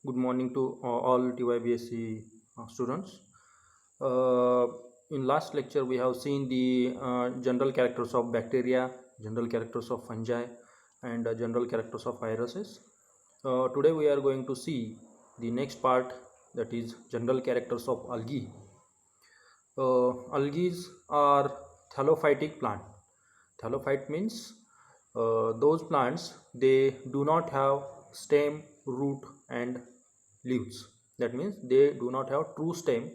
Good morning to all TYBSc students. Uh, in last lecture, we have seen the general characters of bacteria, general characters of fungi, and general characters of viruses. Today, we are going to see the next part, that is general characters of algae. Algae are thallophytic plant. Thallophyte means those plants, they do not have stem, root, and leaves. That means they do not have true stem,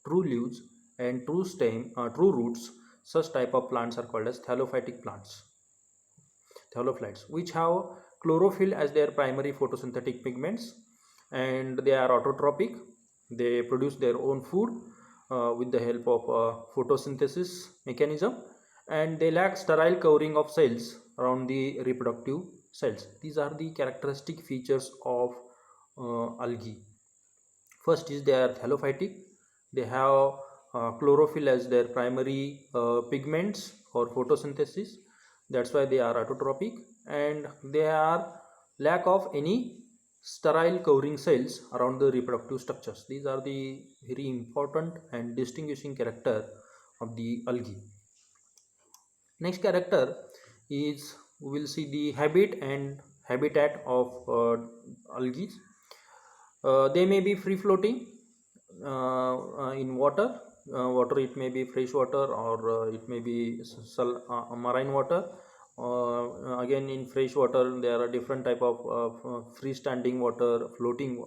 true leaves, and true roots. Such type of plants are called as thallophytic plants, thallophytes, which have chlorophyll as their primary photosynthetic pigments, and they are autotrophic. They produce their own food with the help of photosynthesis mechanism, and they lack sterile covering of cells around the reproductive cells. These are the characteristic features of algae. First is they are thallophytic. They have chlorophyll as their primary pigments for photosynthesis. That's why they are autotrophic, and they are lack of any sterile covering cells around the reproductive structures. These are the very important and distinguishing character of the algae. Next character is, we will see the habit and habitat of algae. They may be free floating in water. Water, it may be fresh water, or it may be marine water. Again, in fresh water there are different type of freestanding water, flowing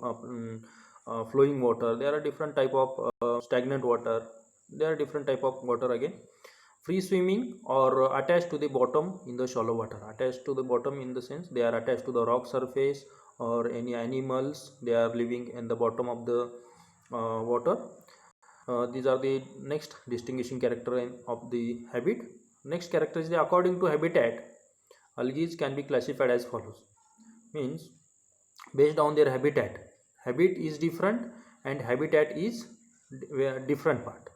water. There are different type of stagnant water. There are different type of water again. Free swimming or attached to the bottom in the shallow water. Attached to the bottom in the sense they are attached to the rock surface, or any animals, they are living in the bottom of the water. These are the next distinguishing character of the habit. Next character is the according to habitat. Algae can be classified as follows. Means based on their habitat. Habit is different and habitat is different part.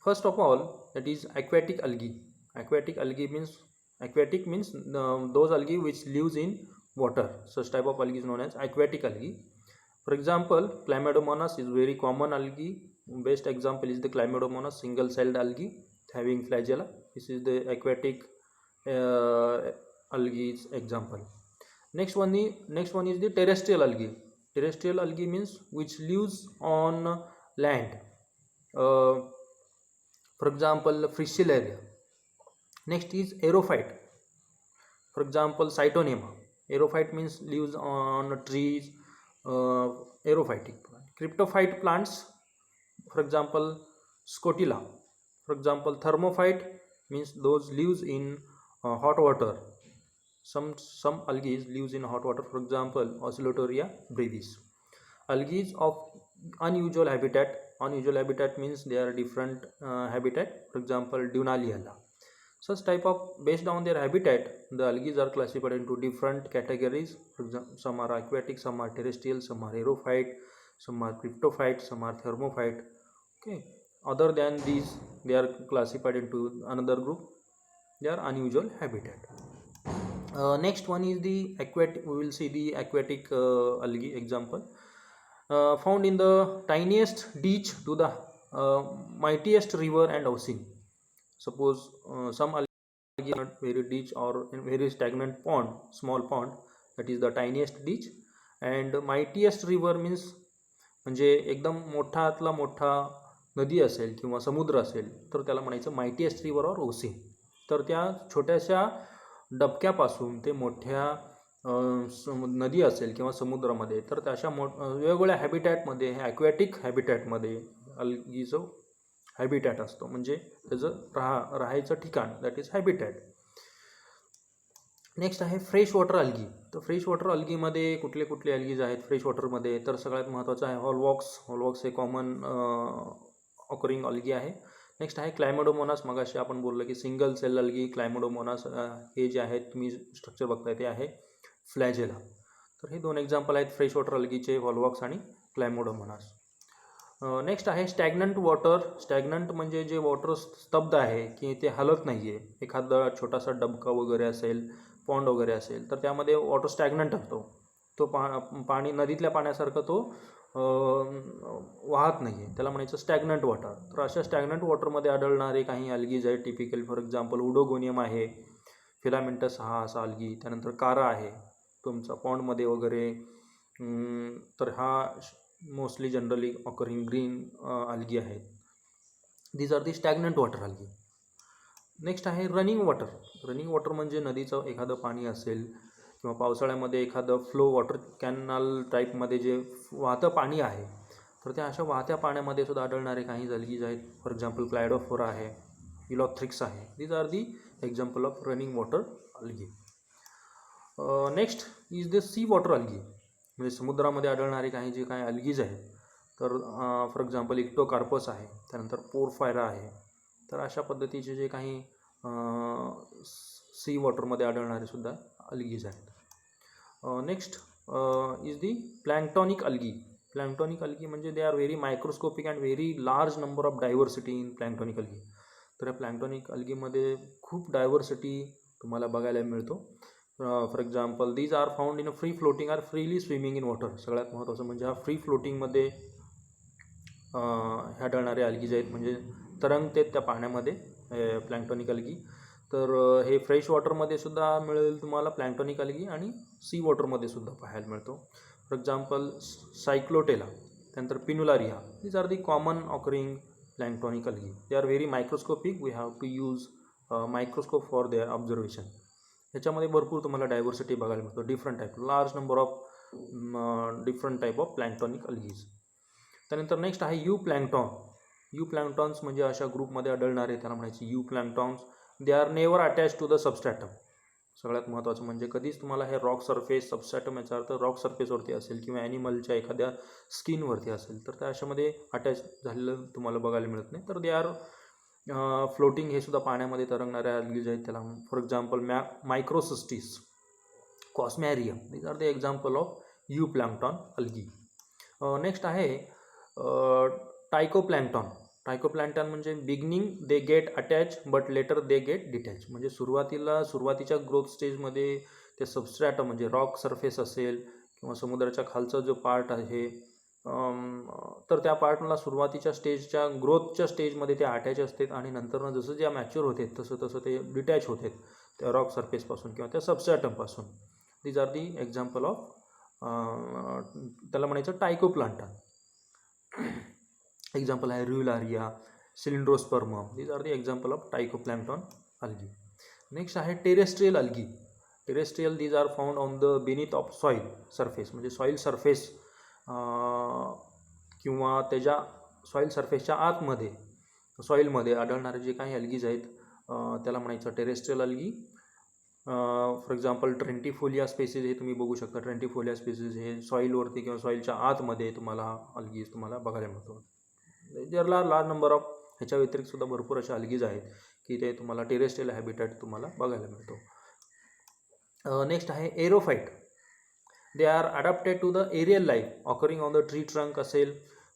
First of all, that is aquatic algae. Aquatic algae means, aquatic means those algae which lives in water. Such type of algae is known as aquatic algae. For example, Chlamydomonas is very common algae. Best example is the Chlamydomonas single-celled algae having flagella. This is the aquatic algae example. Next one is the terrestrial algae. Terrestrial algae means which lives on land. For example, Fritillaria. Next is aerophyte. For example, Cytonema. Aerophyte means lives on trees. Aerophytic plant. Cryptophyte plants, for example, Scotilla. For example, thermophyte means those lives in hot water. Some algae lives in hot water. For example, Oscillatoria brevis. Algae of unusual habitat. Unusual habitat means they are different habitat. For example, Dunaliella. Such type of, based on their habitat, the algae are classified into different categories. For example, some are aquatic, some are terrestrial, some are aerophyte, some are cryptophyte, some are thermophyte. Okay. Other than these, they are classified into another group. They are unusual habitat. Next one is the aquatic. We will see the aquatic algae example. Found in the tiniest ditch to the mightiest river and ocean. Suppose some algae are very ditch or in very stagnant pond, small pond, that is the tiniest ditch. And mightiest river means म्हणजे एकदम मोठातला मोठा नदी असेल किंवा समुद्र असेल तर त्याला म्हणायचं मायटीएस्ट रिव्हर ऑर ओसेन. तर त्या छोट्याशा डबक्यापासून ते मोठ्या नदी असेल किंवा समुद्रामध्ये, तर त्याच्या वेगवेगळ्या हॅबिटॅटमध्ये, हे ॲक्वॅटिक हॅबिटॅटमध्ये अलगीचं हॅबिटॅट असतो, म्हणजे त्याचं राहायचं ठिकाण, दॅट इज हॅबिटॅट. नेक्स्ट आहे फ्रेश वॉटर अलगी. तर फ्रेश वॉटर अलगीमध्ये कुठले कुठले अलगीज आहेत फ्रेश वॉटरमध्ये, तर सगळ्यात महत्त्वाचं आहे हॉलवॉक्स हे कॉमन ऑकरिंग अलगी आहे. नेक्स्ट आहे क्लायमोडोमोनास. मगाशी आपण बोललो की सिंगल सेल अलगी क्लायमोडोमोनास हे जे आहेत तुम्ही स्ट्रक्चर बघताय ते आहे फ्लॅजेला. तर हे दोन एक्झाम्पल आहेत फ्रेश वॉटर अलगीचे, हॉलवॉक्स आणि क्लायमोडोमोनास. नेक्स्ट आहे स्टॅग्नंट वॉटर. स्टॅग्नंट म्हणजे जे वॉटर स्तब्ध आहे की ते हलत नाही आहे. एखादा छोटासा डबका वगैरे असेल, पॉन्ड वगैरे असेल, तर त्यामध्ये वॉटर स्टॅग्नंट असतो. तो पाणी नदीतल्या पाण्यासारखं तो वाहत नाही आहे, त्याला म्हणायचं स्टॅग्नंट वॉटर. तर अशा स्टॅग्नंट वॉटरमध्ये आढळणारे काही अल्गीज आहेत टिपिकल. फॉर एक्झाम्पल उडोगोनियम आहे, फिलामेंटस हा असा अल्गी, त्यानंतर कारा आहे तुमचा पॉन्डमध्ये वगैरे. तर हा mostly generally occurring green algae आहेत. These are the stagnant water algae. Next आहे रनिंग वॉटर. रनिंग वॉटर म्हणजे नदीचं एखादं पाणी असेल किंवा पावसाळ्यामध्ये एखादं फ्लो वॉटर कॅनल टाईपमध्ये जे वाहतं पाणी आहे, तर त्या अशा वाहत्या पाण्यामध्ये सुद्धा आढळणारे काही अल्गीज आहेत. फॉर एक्झाम्पल क्लायडोफोरा आहे, इलॉथ्रिक्स आहे. These are the example of running water algae. Next is the C water algae, म्हणजे समुद्रामध्ये आढळणारे काही जे काही अल्गीज आहेत. तर फॉर एक्झाम्पल इक्टोकार्पस आहे, त्यानंतर पोरफायरा आहे. तर अशा पद्धतीचे जे काही सी वॉटरमध्ये आढळणारे सुद्धा अल्गीज आहेत. Next is the planktonic algae. Planktonic algae म्हणजे they are very microscopic and very large number of diversity in planktonic algae. तर या प्लॅन्क्टॉनिक अल्गीमध्ये खूप डायव्हर्सिटी तुम्हाला बघायला मिळतो. For example these are found in a free floating or freely swimming in water. सगळ्यात महत्त्वाचं म्हणजे हा फ्री फ्लोटिंगमध्ये ह्या आढळणारे अल्गीज आहेत, म्हणजे तरंगतेत त्या पाण्यामध्ये प्लॅन्क्टॉनिक अल्गी. तर हे फ्रेश वॉटरमध्ये सुद्धा मिळेल तुम्हाला प्लॅन्क्टॉनिक अल्गी, आणि सी वॉटरमध्ये सुद्धा पाहायला मिळतो. फॉर एक्झाम्पल सायक्लोटेला, त्यानंतर Pinnularia. These are the common occurring planktonic algae. They are very microscopic. We have to use microscope for their observation. ह्याच्यामध्ये भरपूर तुम्हाला डायव्हर्सिटी बघायला मिळतो, different type, large number of different type of planktonic algaes. त्यानंतर next आहे you प्लॅन्क्टॉन. You प्लॅन्क्टॉन्स म्हणजे अशा ग्रुपमध्ये आढळणारे, त्याला म्हणायचे euplanktons. They are never attach to the substratum. सगळ्यात महत्त्वाचं म्हणजे कधीच तुम्हाला हे रॉक सरफेस, सबस्ट्रॅटम याचा अर्थ रॉक सरफेसवरती असेल किंवा ॲनिमलच्या एखाद्या स्किनवरती असेल, तर त्या अशामध्ये अटॅच झालेलं तुम्हाला बघायला मिळत नाही. तर दे आर फ्लोटिंग. हे सुद्धा पाण्यामध्ये तरंगणाऱ्या अल्गीज आहेत. त्याला for example Microcystis, Cosmarium. These are the example of euplankton algae. Next आहे टायकोप्लॅन्क्टॉन. टायकोप्लॅन्क्टॉन म्हणजे beginning they get attach but later they get detach. म्हणजे सुरुवातीच्या ग्रोथ स्टेजमध्ये ते सबस्ट्रॅटम म्हणजे रॉक सरफेस असेल किंवा समुद्राच्या खालचा जो पार्ट आहे, तर त्या पार्टला सुरुवातीच्या ग्रोथच्या स्टेजमध्ये ते अटॅच असतात, आणि नंतर जसं ज्या मॅच्युअर होते तसं ते डिटॅच होतात त्या रॉक सरफेसपासून किंवा त्या सबस्ट्रॅटमपासून. These are the example of त्याला म्हणायचं टायकोप्लांटन. एक्झाम्पल आहे Rivularia, Cylindrospermum. These are the example of tychoplankton algae. Next आहे terrestrial algae. Terrestrial these are found on the beneath of soil surface, म्हणजे सॉईल सरफेस किंवा त्याच्या soil सरफेसच्या आतमध्ये सॉईलमध्ये आढळणारे जे काही अल्गीज आहेत त्याला म्हणायचं terrestrial algae. For example Trentepohlia species हे तुम्ही बघू शकता. ट्रेंटिफोलिया स्पेसीज हे सॉईलवरती किंवा सॉईलच्या आतमध्ये तुम्हाला अल्गीज तुम्हाला बघायला मिळतो. There are large number of. ह्याच्या व्यतिरिक्त सुद्धा भरपूर अशा अल्गीज आहेत की ते तुम्हाला टेरेस्ट्रियल हॅबिटॅट तुम्हाला बघायला मिळतो. नेक्स्ट आहे aerophyte. They are adapted to the aerial life occurring on the tree trunk असेल,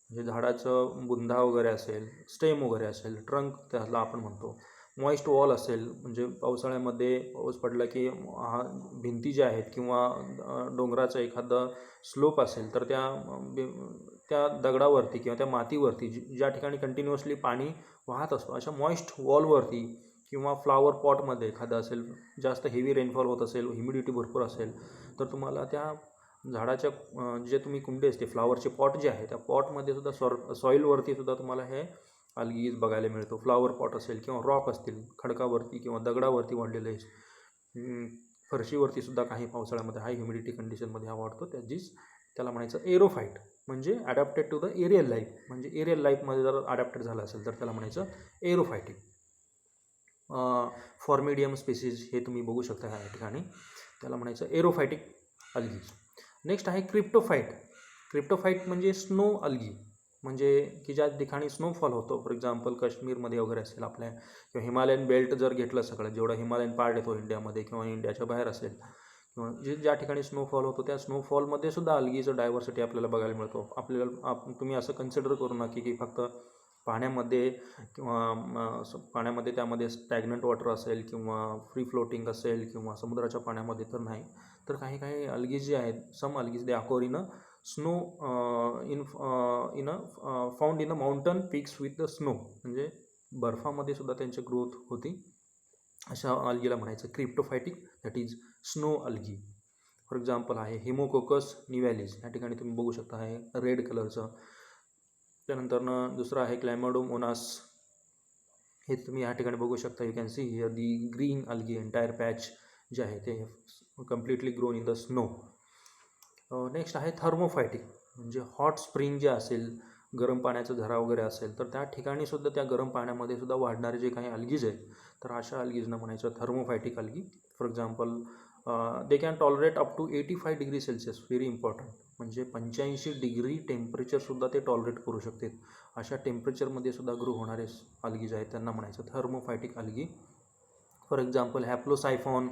म्हणजे झाडाचं बुंधा वगैरे असेल, स्टेम वगैरे असेल, ट्रंक त्याला आपण म्हणतो. मॉइस्ट वॉल असेल, म्हणजे पावसाळ्यामध्ये पाऊस पडला की भिंती ज्या आहेत किंवा डोंगराचं एखादं स्लोप असेल, तर त्या दगडावरती किंवा त्या मातीवरती ज्या ठिकाणी कंटिन्युअसली पाणी वाहत असतो, अशा मॉइस्ट वॉलवरती किंवा फ्लावर पॉटमध्ये एखादं असेल, जास्त हेवी रेनफॉल होत असेल, ह्युमिडिटी भरपूर असेल, तर तुम्हाला त्या झाडाच्या जे तुम्ही कुंडे असते फ्लावरचे पॉट जे आहे त्या पॉटमध्ये सुद्धा सॉईलवरती सुद्धा तुम्हाला हे अल्गीज बघायला मिळतो. फ्लावर पॉट असेल किंवा रॉक असतील, खडकावरती किंवा दगडावरती वाढलेले, फरशीवरती सुद्धा काही पावसाळ्यामध्ये हाय ह्युमिडिटी कंडिशनमध्ये हा वाढतो. त्याला म्हणायचं एरोफाईट. म्हणजे adapted to the aerial life, म्हणजे एरियल लाईफमध्ये जर अडॅप्टेड झालं असेल तर त्याला म्हणायचं एरोफायटिक. फॉर्मिडियम स्पेसीज हे तुम्ही बघू शकता ह्या ठिकाणी, त्याला म्हणायचं एरोफायटिक अल्गीज. नेक्स्ट आहे क्रिप्टोफाईट. क्रिप्टोफाईट म्हणजे स्नो अल्गी, म्हणजे की ज्या ठिकाणी स्नोफॉल होतो. फॉर एक्झाम्पल काश्मीरमध्ये वगैरे असेल आपल्या, किंवा हिमालयन बेल्ट जर घेतलं सगळं जेवढा हिमालयन पार्ट येतो इंडियामध्ये किंवा इंडियाच्या बाहेर असेल, किंवा ज्या ठिकाणी स्नोफॉल होतो त्या स्नोफॉलमध्ये सुद्धा अल्गीचं डायव्हर्सिटी आपल्याला बघायला मिळतो. तुम्ही असं कन्सिडर करू नका की फक्त पाण्यामध्ये किंवा पाण्यामध्ये त्यामध्ये स्टॅग्नंट वॉटर असेल किंवा फ्री फ्लोटिंग असेल किंवा समुद्राच्या पाण्यामध्ये, तर नाही. तर काही काही अल्गी जे आहेत, some algaes they occur in a snow in a found in a mountain peaks with the snow, म्हणजे बर्फामध्ये सुद्धा त्यांची ग्रोथ होती. अशा अल्गीला म्हणायचं cryptophytic, that is snow algae. For example आहे हिमोकोकस निव्हॅलिस, या ठिकाणी तुम्ही बघू शकता आहे रेड कलरचं. त्यानंतर दुसरं आहे क्लॅमोडोमोनास, हे तुम्ही या ठिकाणी बघू शकता. You can see here the green algae entire patch जे आहे ते completely grown in the snow. Next आहे थर्मोफायटिक, म्हणजे हॉट स्प्रिंग जे असेल, गरम पाण्याचा झरा वगैरे असेल, तर त्या ठिकाणी सुद्धा त्या गरम पाण्यामध्ये सुद्धा वाढणारे जे काही अल्गीज आहेत, तर अशा अल्गीजना म्हणायचं thermophytic algae. For example they can tolerate up to 85 degree Celsius, very important, म्हणजे 85 डिग्री टेम्परेचरसुद्धा ते टॉलरेट करू शकतात. अशा टेम्परेचरमध्ये सुद्धा ग्रो होणारे अल्गीज आहेत त्यांना म्हणायचं thermophytic algae. For example हॅप्लोसायफॉन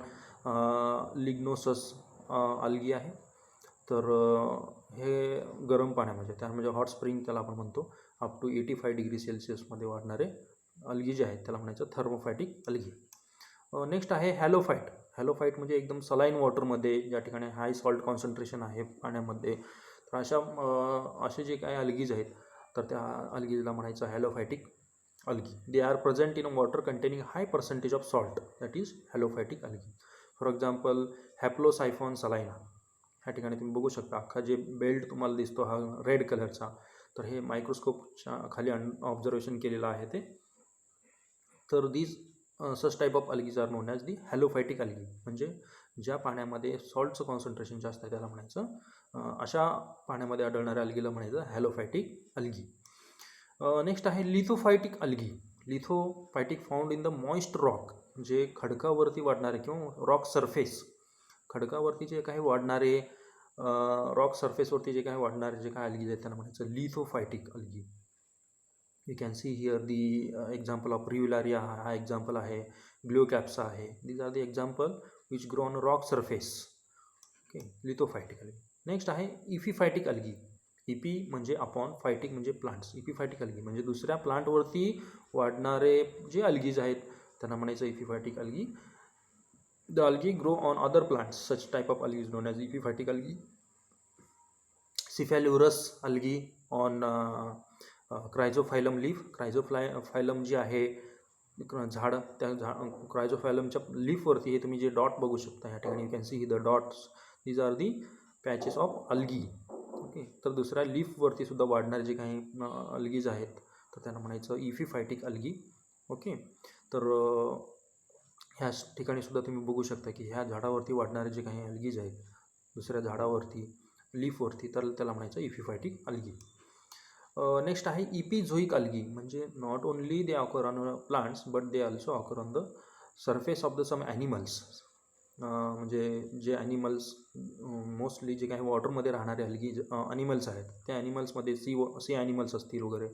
लिग्नोसस algae आहे. तर हे गरम पाण्यामध्ये, त्यामध्ये हॉट स्प्रिंग त्याला आपण म्हणतो, अप टू 85 डिग्री सेल्सिअसमध्ये वाढणारे अल्गी जे आहेत त्याला म्हणायचं थर्मोफायटिक अल्गी. नेक्स्ट आहे हॅलोफाईट. हॅलोफाईट म्हणजे एकदम सलाईन वॉटरमध्ये, ज्या ठिकाणी हाय सॉल्ट कॉन्सन्ट्रेशन आहे पाण्यामध्ये, तर असे जे काही अल्गीज आहेत तर त्या अल्गीजला म्हणायचं halophytic algae. They are present in water containing high percentage of salt, that is halophytic algae. For example Haplosiphon salina, ह्या ठिकाणी तुम्ही बघू शकता अख्खा जे बेल्ट तुम्हाला दिसतो हा रेड कलरचा, तर हे मायक्रोस्कोपच्या खाली ऑब्झर्वेशन केलेलं आहे ते. तर these such type of algaes are known as the halophytic algae, म्हणजे ज्या पाण्यामध्ये सॉल्टचं कॉन्सन्ट्रेशन जास्त आहे त्याला म्हणायचं, अशा पाण्यामध्ये आढळणाऱ्या अल्गीला म्हणायचं हॅलोफायटिक अल्गी. नेक्स्ट आहे lithophytic algae. Lithophytic found in the moist rock, म्हणजे खडकावरती वाढणारे किंवा रॉक सरफेस, खडकावरती जे काही वाढणारे रॉक सरफेसवरती जे काही वाढणारे जे काही अल्गीज आहेत त्यांना म्हणायचं lithophytic algae. You can see here the example of Rivularia हा एक्झाम्पल आहे, ग्लिओकॅप्सा आहे. These are the example which grow on rock surface. Okay, lithophytic algae. Next आहे इफिफायटिक अल्गी. इपी म्हणजे अपॉन, फायटिक म्हणजे plants. इपिफायटिक algae म्हणजे दुसऱ्या प्लांटवरती वाढणारे जे अल्गीज आहेत त्यांना म्हणायचं epiphytic algae. The algae grow on other plants, such type of algae is known as epiphytic algae. Cephaleuros algae on Chrysophyllum leaf. Chrysophyllum जे आहे झाड, त्या क्रायझोफायलमच्या लीफवरती हे तुम्ही जे डॉट बघू शकता या ठिकाणी, you can see the dots, these are the patches of algae. Okay, तर दुसऱ्या लीफवरती सुद्धा वाढणारे जे काही अल्गीज आहेत तर त्यांना म्हणायचं इफिफायटिक अल्गी. ओके, तर ह्या ठिकाणी सुद्धा तुम्ही बघू शकता की ह्या झाडावरती वाढणारे जे काही अल्गीज आहेत दुसऱ्या झाडावरती, लीफवरती, तर त्याला म्हणायचं इफिफायटिक अल्गी. नेक्स्ट आहे इपिझोईक अल्गी, म्हणजे not only they occur on plants but they also occur on the surface of the some animals. म्हणजे जे ॲनिमल्स मोस्टली जे काही वॉटरमध्ये राहणारे अल्गी ॲनिमल्स आहेत त्या ॲनिमल्समध्ये सी ॲनिमल्स असतील वगैरे,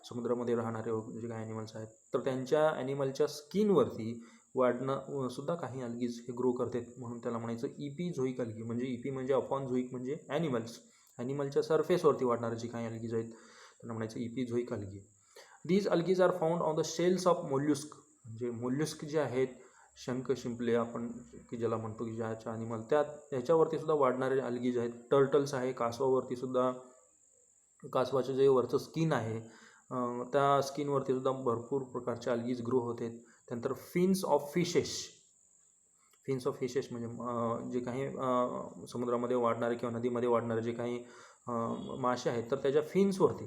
समुद्रामध्ये राहणारे जे काही ॲनिमल्स आहेत तर त्यांच्या ॲनिमलच्या स्किनवरती वाढणं सुद्धा काही अल्गीज हे ग्रो करतात, म्हणून त्याला म्हणायचं इपिझोईक अल्गी. म्हणजे इपी म्हणजे अपॉन, झोईक म्हणजे ॲनिमलच्या सरफेसवरती वाढणारे जे काही अल्गीज आहेत त्यांना म्हणायचं epizoic algae. These algaes are found on the shells of mollusc, म्हणजे मोल्युस्क जे आहेत, शंख शिंपले आपण की ज्याला म्हणतो की ज्याच्या ॲनिमल, ह्याच्यावरती सुद्धा वाढणारे अल्गीज आहेत. टर्टल्स आहे, कासवावरती सुद्धा, कासवाचं जे वरचं स्किन आहे त्या स्किनवरती सुद्धा भरपूर प्रकारचे अल्गीज ग्रो होते. त्यानंतर फिन्स ऑफ फिशेस म्हणजे जे काही समुद्रामध्ये वाढणारे किंवा नदीमध्ये वाढणारे जे काही मासे आहेत तर त्याच्या फिन्सवरती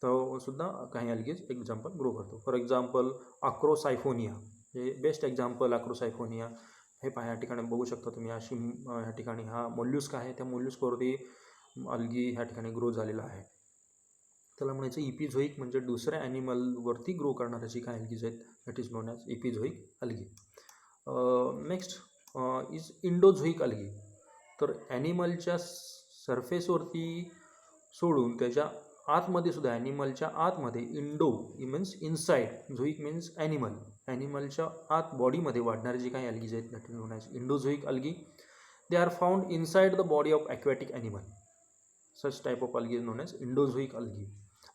तो सुद्धा काही अल्गीज एक्झाम्पल ग्रो करतो. फॉर एक्झाम्पल अक्रोसायफोनिया, हे बेस्ट एक्झाम्पल अक्रोसायफोनिया. हे पहा या ठिकाणी बघू शकता तुम्ही, अशी ह्या ठिकाणी हा मोल्युस्क आहे, त्या मोल्युस्कवरती अल्गी ह्या ठिकाणी ग्रो झालेला आहे. त्याला म्हणायचं इपिझोईक, म्हणजे दुसऱ्या ॲनिमलवरती ग्रो करणारे जे काही अल्गीज आहेत that is known as epizoic algae. Next is endozoic algae. तर ॲनिमलच्या सरफेसवरती सोडून त्याच्या आतमध्ये सुद्धा, ॲनिमलच्या आतमध्ये, endo means inside, zoic means ॲनिमलच्या आत बॉडीमध्ये वाढणारे जे काही अल्गीज आहेत that is known as endozoic algae. They are found inside the body of aquatic animal. Such type of algae is known as endozoic algae.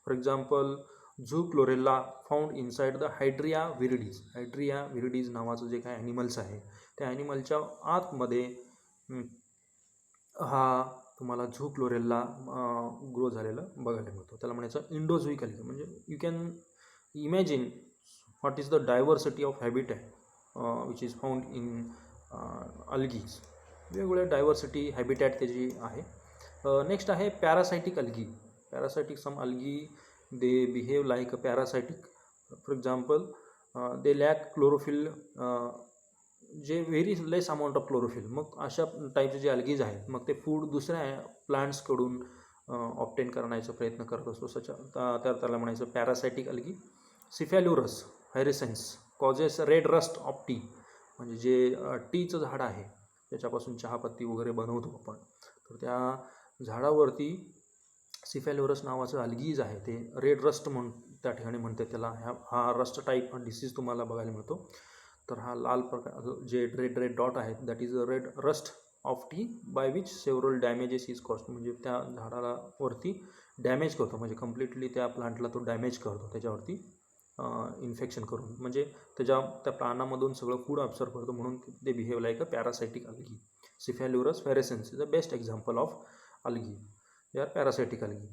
For example Zoochlorella found inside the Hydra viridis. Hydra विरिडीज नावाचं जे काही animals आहे त्या ॲनिमलच्या आतमध्ये हा तुम्हाला झूक्लोरेलला grow झालेला बघायला मिळतो. त्याला म्हणायचं इंडोझुईक अल्गी. म्हणजे you can imagine what is the diversity of habitat which is found in algaes. वेगवेगळ्या डायव्हर्सिटी हॅबिटॅट त्याची आहे. नेक्स्ट आहे parasitic algae. Parasitic some algae they behave like a parasitic. For example they lack chlorophyll, जे very less amount of chlorophyll. मग अशा टाईपचे जे अल्गीज आहेत मग ते फूड दुसऱ्या प्लांट्सकडून ऑप्टेन करण्याचा प्रयत्न करत असतो. तर त्याला म्हणायचं parasitic algae. Cephaleuros virescens causes red rust of tea. म्हणजे जे टीचं झाड आहे त्याच्यापासून चहापत्ती वगैरे बनवतो आपण, तर त्या झाडावरती सिफॅल्युरस नावाचं अल्गीज आहे ते रेड रस्ट म्हणून त्या ठिकाणी म्हणते त्याला. हा रस्ट टाईप डिसीज तुम्हाला बघायला मिळतो. तर हा लाल प्रकार जे रेड डॉट आहेत that is a red rust of T by which several damages is cost. म्हणजे त्या झाडाला वरती डॅमेज करतो, म्हणजे कम्प्लिटली त्या प्लांटला तो डॅमेज करतो त्याच्यावरती इन्फेक्शन करून. म्हणजे त्या प्राणामधून सगळं फूड ऑब्झर्व करतो, म्हणून ते behave like a parasitic algae. Cephaleuros virescens is the best example of algae. They are parasitic algae.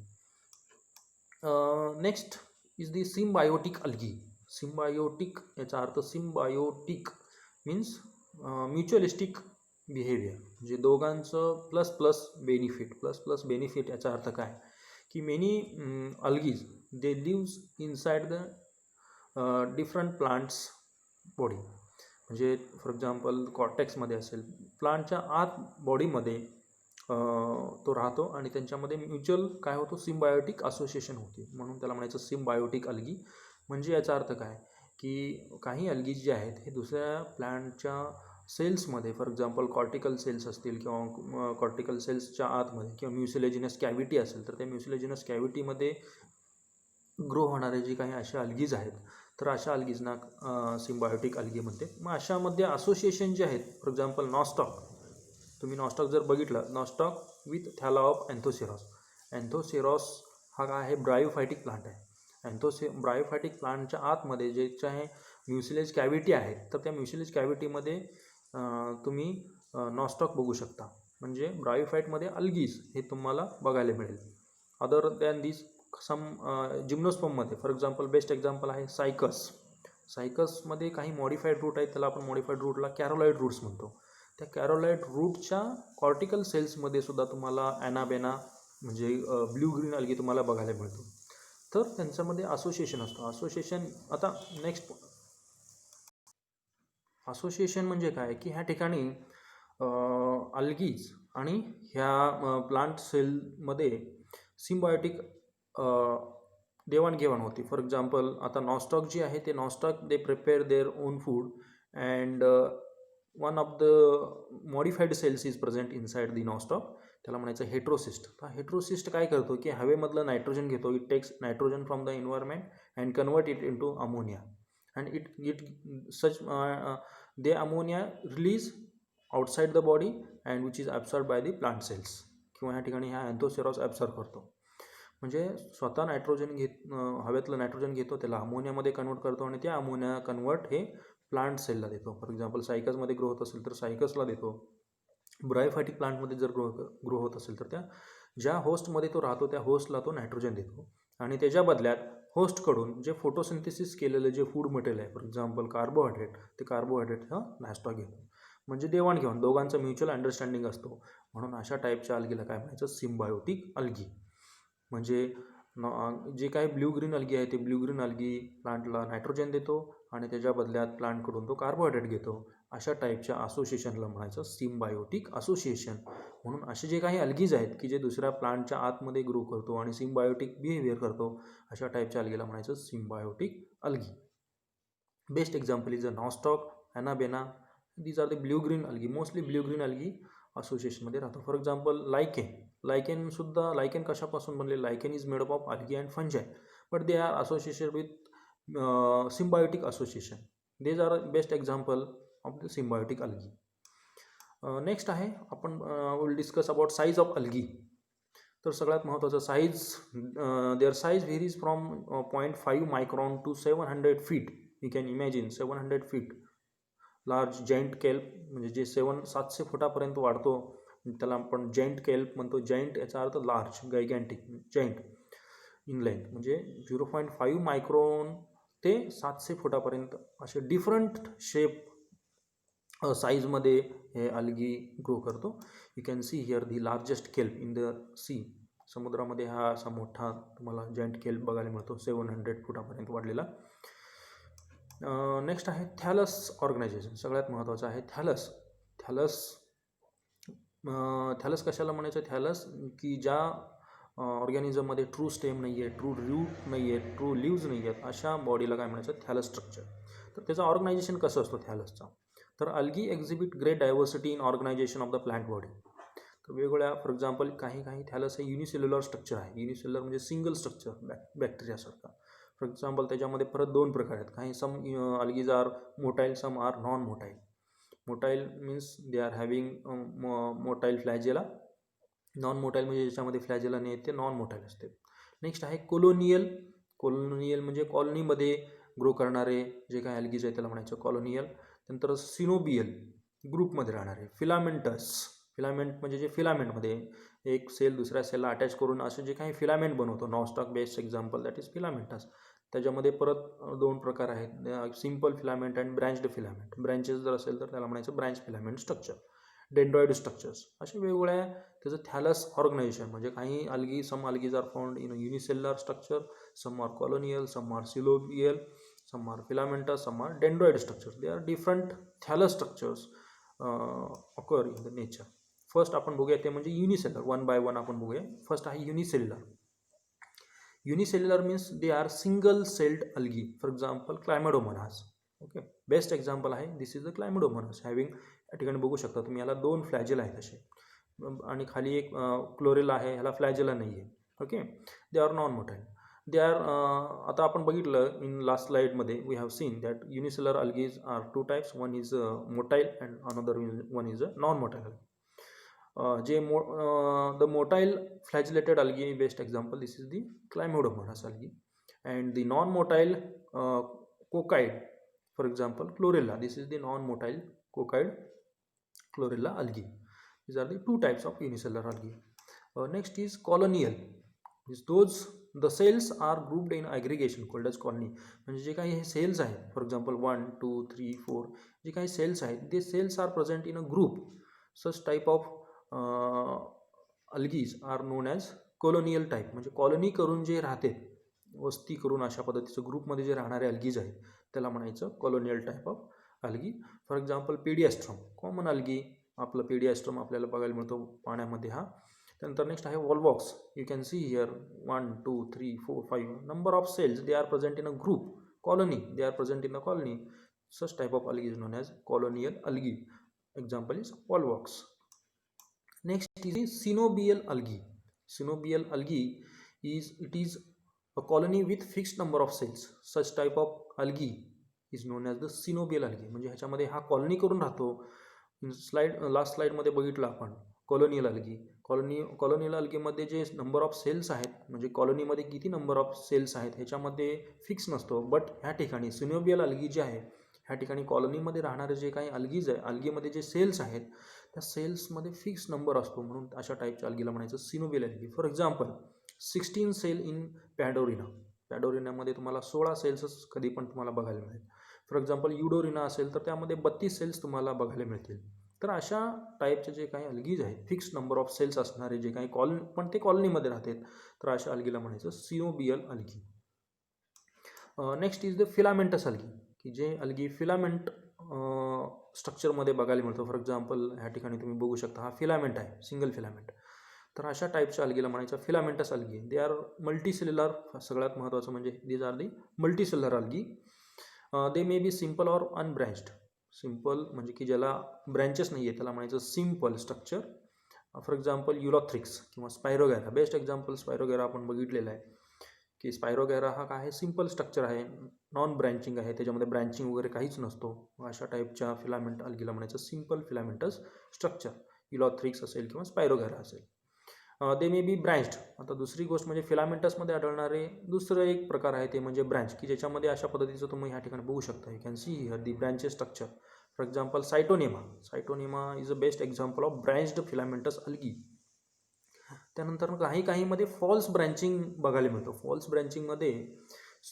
Next is the symbiotic algae. Symbiotic याचा अर्थ सिम्बायोटिक मीन्स म्युच्युअलिस्टिक बिहेवियर. म्हणजे दोघांचं प्लस प्लस बेनिफिट याचा अर्थ काय की many algaes they lives inside the different plants body. म्हणजे for example कॉर्टेक्समध्ये असेल, प्लांटच्या आत बॉडीमध्ये तो राहतो आणि त्यांच्यामध्ये म्युच्युअल काय होतो, सिम्बायोटिक असोसिएशन होते, म्हणून त्याला म्हणायचं सिम्बायोटिक अल्गी. म्हणजे याचा अर्थ काय की काही अल्गीज जे आहेत हे दुसऱ्या प्लांटच्या सेल्समध्ये, फॉर एक्झाम्पल कॉर्टिकल सेल्स असतील किंवा कॉर्टिकल सेल्सच्या आतमध्ये किंवा म्युसिलेजिनस कॅव्हिटी असेल, तर त्या म्युसिलेजिनस कॅव्हिटीमध्ये ग्रो होणारे जे काही अशा अल्गीज आहेत तर अशा अल्गीजना सिम्बायोटिक अल्गी म्हणते. मग अशामध्ये असोसिएशन जे आहेत, फॉर एक्झाम्पल नॉस्टॉक. तुम्ही नॉस्टॉक जर बघितलं, नॉस्टॉक विथ थॅला ऑफ अँथोसेरॉस. अँथोसेरॉस हा काय आहे, ब्रायोफायटिक प्लांट आहे. ब्रायोफायटिक प्लांटच्या आतमध्ये जे आहे म्युसिलेज कॅव्हिटी आहे, तर त्या म्युसिलेज कॅव्हिटीमध्ये तुम्ही नॉस्टॉक बघू शकता. म्हणजे ब्रायोफाईटमध्ये अल्गीज हे तुम्हाला बघायला मिळेल. अदर दॅन दिस सम जिम्नोस्पर्ममध्ये, फॉर एक्झाम्पल बेस्ट एक्झाम्पल आहे सायकस. सायकसमध्ये काही मॉडिफाईड रूट आहेत, त्याला आपण मॉडिफाईड रूटला कॅरोलाइड रूट्स म्हणतो. त्या कॅरोलाइड रूटच्या कॉर्टिकल सेल्समध्ये सुद्धा तुम्हाला ॲनाबेना म्हणजे ब्ल्यू ग्रीन अल्गी तुम्हाला बघायला मिळतो. तर त्यांच्यामध्ये असोसिएशन असतो. असोसिएशन, आता नेक्स्ट असोसिएशन म्हणजे काय की ह्या ठिकाणी अल्गीज आणि ह्या प्लांट सेलमध्ये सिम्बायोटिक देवाणघेवाण होती. फॉर एक्झाम्पल आता नॉस्टॉक जे आहे ते Nostoc they prepare their own food and one of the modified cells is present inside the Nostoc. त्याला म्हणायचं हेट्रोसिस्ट. हा हेट्रोसिस्ट काय करतो की हवेमधलं नायट्रोजन घेतो. It takes nitrogen from the environment and convert it into ammonia and it such the ammonia release outside the body and which is absorb by the plant cells. किंवा ह्या ठिकाणी ह्या अँथोसेरॉस ॲब्सॉर्ब करतो. म्हणजे स्वतः नायट्रोजन हवेतलं नायट्रोजन घेतो, त्याला अमोनियामध्ये convert करतो आणि त्या अमोनिया कन्वर्ट हे प्लांट सेलला देतो. फॉर एक्झाम्पल सायकसमध्ये ग्रो होत असेल तर सायकसला देतो. ब्रायोफायटिक प्लांटमध्ये जर ग्रो होत असेल तर त्या ज्या होस्टमध्ये तो राहतो त्या होस्टला तो नायट्रोजन देतो आणि त्याच्या बदल्यात होस्टकडून जे फोटोसिंथेसिस केलेलं जे फूड मटेरियल आहे, फॉर एक्झाम्पल कार्बोहायड्रेट, ते कार्बोहायड्रेट हा नॉस्टॉक घेतो. म्हणजे देवाणघेवाण, दोघांचं म्युच्युअल अंडरस्टँडिंग असतो. म्हणून अशा टाईपच्या अल्गीला काय म्हणायचं, सिम्बायोटिक अल्गी. म्हणजे जे काही ब्ल्यू ग्रीन अल्गी आहे ते ब्ल्यू ग्रीन अल्गी प्लांटला नायट्रोजन देतो आणि त्याच्या बदल्यात प्लांटकडून तो कार्बोहायड्रेट घेतो. अशा टाईपच्या असोसिएशनला म्हणायचं सिम्बायोटिक असोसिएशन. म्हणून असे जे काही अल्गीज आहेत की जे दुसऱ्या प्लांटच्या आतमध्ये ग्रो करतो आणि सिम्बायोटिक बिहेवियर करतो, अशा टाईपच्या अल्गीला म्हणायचं symbiotic algae. Best example is a Nostoc, Anabaena. These are the blue green algae. Mostly blue green algae असोसिएशनमध्ये राहतो. फॉर एक्झाम्पल लायकेन लायकेन कशापासून बनले, lichen is made up of algae and fungi, but they are associated with symbiotic association. These are best example of the symbiotic algae. Next आहे आपण will discuss about size of algae. तर सगळ्यात महत्त्वाचं size, their size varies from 0.5 micron to 700 feet. You can imagine 700 feet large giant kelp, म्हणजे जे 700 फुटापर्यंत वाढतो त्याला आपण जॉईंट केल्प म्हणतो. जॉईंट याचा अर्थ लार्ज, गायगॅन्टिक, जॉईंट इन लेंथ म्हणजे 0.5 मायक्रॉन ते 700 फुटापर्यंत असे डिफरंट शेप साईजमध्ये हे अल्गी ग्रो करतो. You can see here the largest kelp in the sea. समुद्रामध्ये हा असा मोठा तुम्हाला जॉईंट केल्प बघायला मिळतो 700 फुटापर्यंत वाढलेला. नेक्स्ट आहे थॅलस ऑर्गनायझेशन. सगळ्यात महत्त्वाचं आहे थॅलस. थॅलस कशाला म्हणायचं? थॅलस की ज्या ऑर्गॅनिझममध्ये ट्रू स्टेम नाही आहे, ट्रू रूट नाही आहे, ट्रू लिव्ज नाही आहेत, अशा बॉडीला काय म्हणायचं? Thallus structure. तर त्याचं ऑर्गनायझेशन कसं असतं थॅलसचा? तर algae exhibit great diversity in organization of the plant body. तर वेगवेगळ्या फॉर एक्झाम्पल काही थॅलस हे युनिसेल्युलर स्ट्रक्चर आहे. युनिसेल्युलर म्हणजे सिंगल स्ट्रक्चर बॅक्टेरियासारखा. फॉर एक्झाम्पल त्याच्यामध्ये परत 2 प्रकार आहेत. काही some algaes are motile, some are non motile. Motile means they are having motile flagella. Non motile म्हणजे ज्याच्यामध्ये फ्लॅजेला नाही ते नॉन मोटाईल असते. नेक्स्ट आहे कोलोनियल. कोलोनियल म्हणजे कॉलनीमध्ये ग्रो करणारे जे काही अल्गीज आहे त्याला म्हणायचं कॉलोनियल. नंतर सिनोबियल, ग्रुपमध्ये राहणारे. फिलामेंटस. फिलामेंट म्हणजे जे फिलामेंटमध्ये एक सेल दुसऱ्या सेलला अटॅच करून असे जे काही फिलामेंट बनवतो. Nostoc best example that is filamentous. त्याच्यामध्ये परत 2 प्रकार आहेत, simple filament and branched filament. Branches जर असेल तर त्याला म्हणायचं branch filament structure. Dendroid structures असे वेगवेगळ्या त्याचं थॅलस ऑर्गनायझेशन. म्हणजे काही algae, some algaes are found in unicellular structure, some are colonial, some are coenobial, some are filamentous, some are dendroid structures. There are different thallus structures occur in the nature. First आपण बघूया ते म्हणजे unicellular. 1 by 1 आपण बघूया. First आहे unicellular. Unicellular means they are single celled algae. For example Chlamydomonas. Okay, best example आहे. This is the Chlamydomonas having, या ठिकाणी बघू शकता तुम्ही, याला 2 फ्लॅजेल आहेत असे आणि खाली एक क्लोरेला आहे, ह्याला फ्लॅजेला नाही आहे. Okay, they are non motile. They are आता आपण बघितलं इन लास्ट स्लाइडमध्ये we have seen that unicellular algaes are 2 types. One is motile and another one is non motile. जे the motile flagellated algae best example this is the Chlamydomonas algae. And the non motile coccoid for example Chlorella. This is the non motile coccoid Chlorella algae. These are the 2 types of unicellular algae. Next is colonial. Those the cells are grouped in aggregation called as colony. म्हणजे जे काही हे cells आहेत, for example 1 2 3 4 जे काही cells आहेत, ते cells are present in a group. Such type of algaes are known as colonial type. म्हणजे कॉलनी करून जे राहते, वस्ती करून अशा पद्धतीचं ग्रुपमध्ये जे राहणारे अल्गीज आहेत त्याला म्हणायचं colonial type of algae. For example Pediastrum, common algae. आपलं पेडियास्ट्रम आपल्याला बघायला मिळतो पाण्यामध्ये हा. त्यानंतर नेक्स्ट आहे Volvox. You can see here 1 2 3 4 5 number of cells. They are present in a group. Colony, they are present in a colony. Such type of algae is known as colonial algae. Example is Volvox. Next is coenobial algae. Coenobial algae is a colony with fixed number of cells. Such type of algae is known as the synobial algae. म्हणजे ह्याच्यामध्ये हा colony करून राहतो. Last स्लाइडमध्ये बघितलं आपण colonial algae. Colonial अल्गीमध्ये जे number of cells आहेत, म्हणजे कॉलनीमध्ये किती नंबर ऑफ सेल्स आहेत ह्याच्यामध्ये फिक्स नसतो. बट ह्या ठिकाणी सिनोबियल अल्गी जे आहे, ह्या ठिकाणी कॉलनीमध्ये राहणारे जे काही अल्गीज आहे, अल्गीमध्ये जे सेल्स आहेत त्या सेल्समध्ये फिक्स नंबर असतो. म्हणून अशा टाईपच्या अल्गीला म्हणायचं coenobial algae. For example 16 cell in Pandorina. पॅडोरिनामध्ये तुम्हाला 16 सेल्सच कधी पण तुम्हाला बघायला मिळेल. फॉर एक्झाम्पल युडोरिना असेल तर त्यामध्ये 32 सेल्स तुम्हाला बघायला मिळतील. तर अशा टाईपचे जे काही अल्गीज आहेत, फिक्स नंबर ऑफ सेल्स असणारे जे काही पण ते कॉलनीमध्ये राहतात, तर अशा अल्गीला म्हणायचं coenobial algae. Next is the filamentous algae, की जे अल्गी फिलामेंट स्ट्रक्चरमध्ये बघायला मिळतं. फॉर एक्झाम्पल ह्या ठिकाणी तुम्ही बघू शकता हा फिलामेंट आहे, सिंगल फिलामेंट. तर अशा टाईपच्या अल्गीला म्हणायचं filamentous algae. They are multicellular. सगळ्यात महत्त्वाचं म्हणजे these are the multicellular algae. They may be simple or unbranched. Simple म्हणजे की ज्याला ब्रँचेस नाही आहे त्याला म्हणायचं simple structure. For example Ulothrix किंवा स्पायरोगॅरा. बेस्ट एक्झाम्पल स्पायरोगॅरा आपण बघितलेला आहे की स्पायरोगॅरा हा काय आहे, सिम्पल स्ट्रक्चर आहे, नॉन ब्रँचिंग आहे, त्याच्यामध्ये ब्रँचिंग वगैरे काहीच नसतो. अशा टाईपच्या फिलामेंट अल्गीला म्हणायचं सिम्पल फिलामेंटस स्ट्रक्चर. युलॉथ्रिक्स असेल किंवा स्पायरोगॅरा असेल. दे मे बी ब्रँच्ड. आता दुसरी गोष्ट म्हणजे फिलामेंटसमध्ये आढळणारे दुसरं एक प्रकार आहे ते म्हणजे ब्रँच, की ज्याच्यामध्ये अशा पद्धतीचं तुम्ही ह्या ठिकाणी बघू शकता. You can see here the branches structure. For example Scytonema is a best example of branched filamentous algae. त्यानंतर काहीमध्ये फॉल्स ब्रँचिंग बघायला मिळतं. फॉल्स ब्रँचिंगमध्ये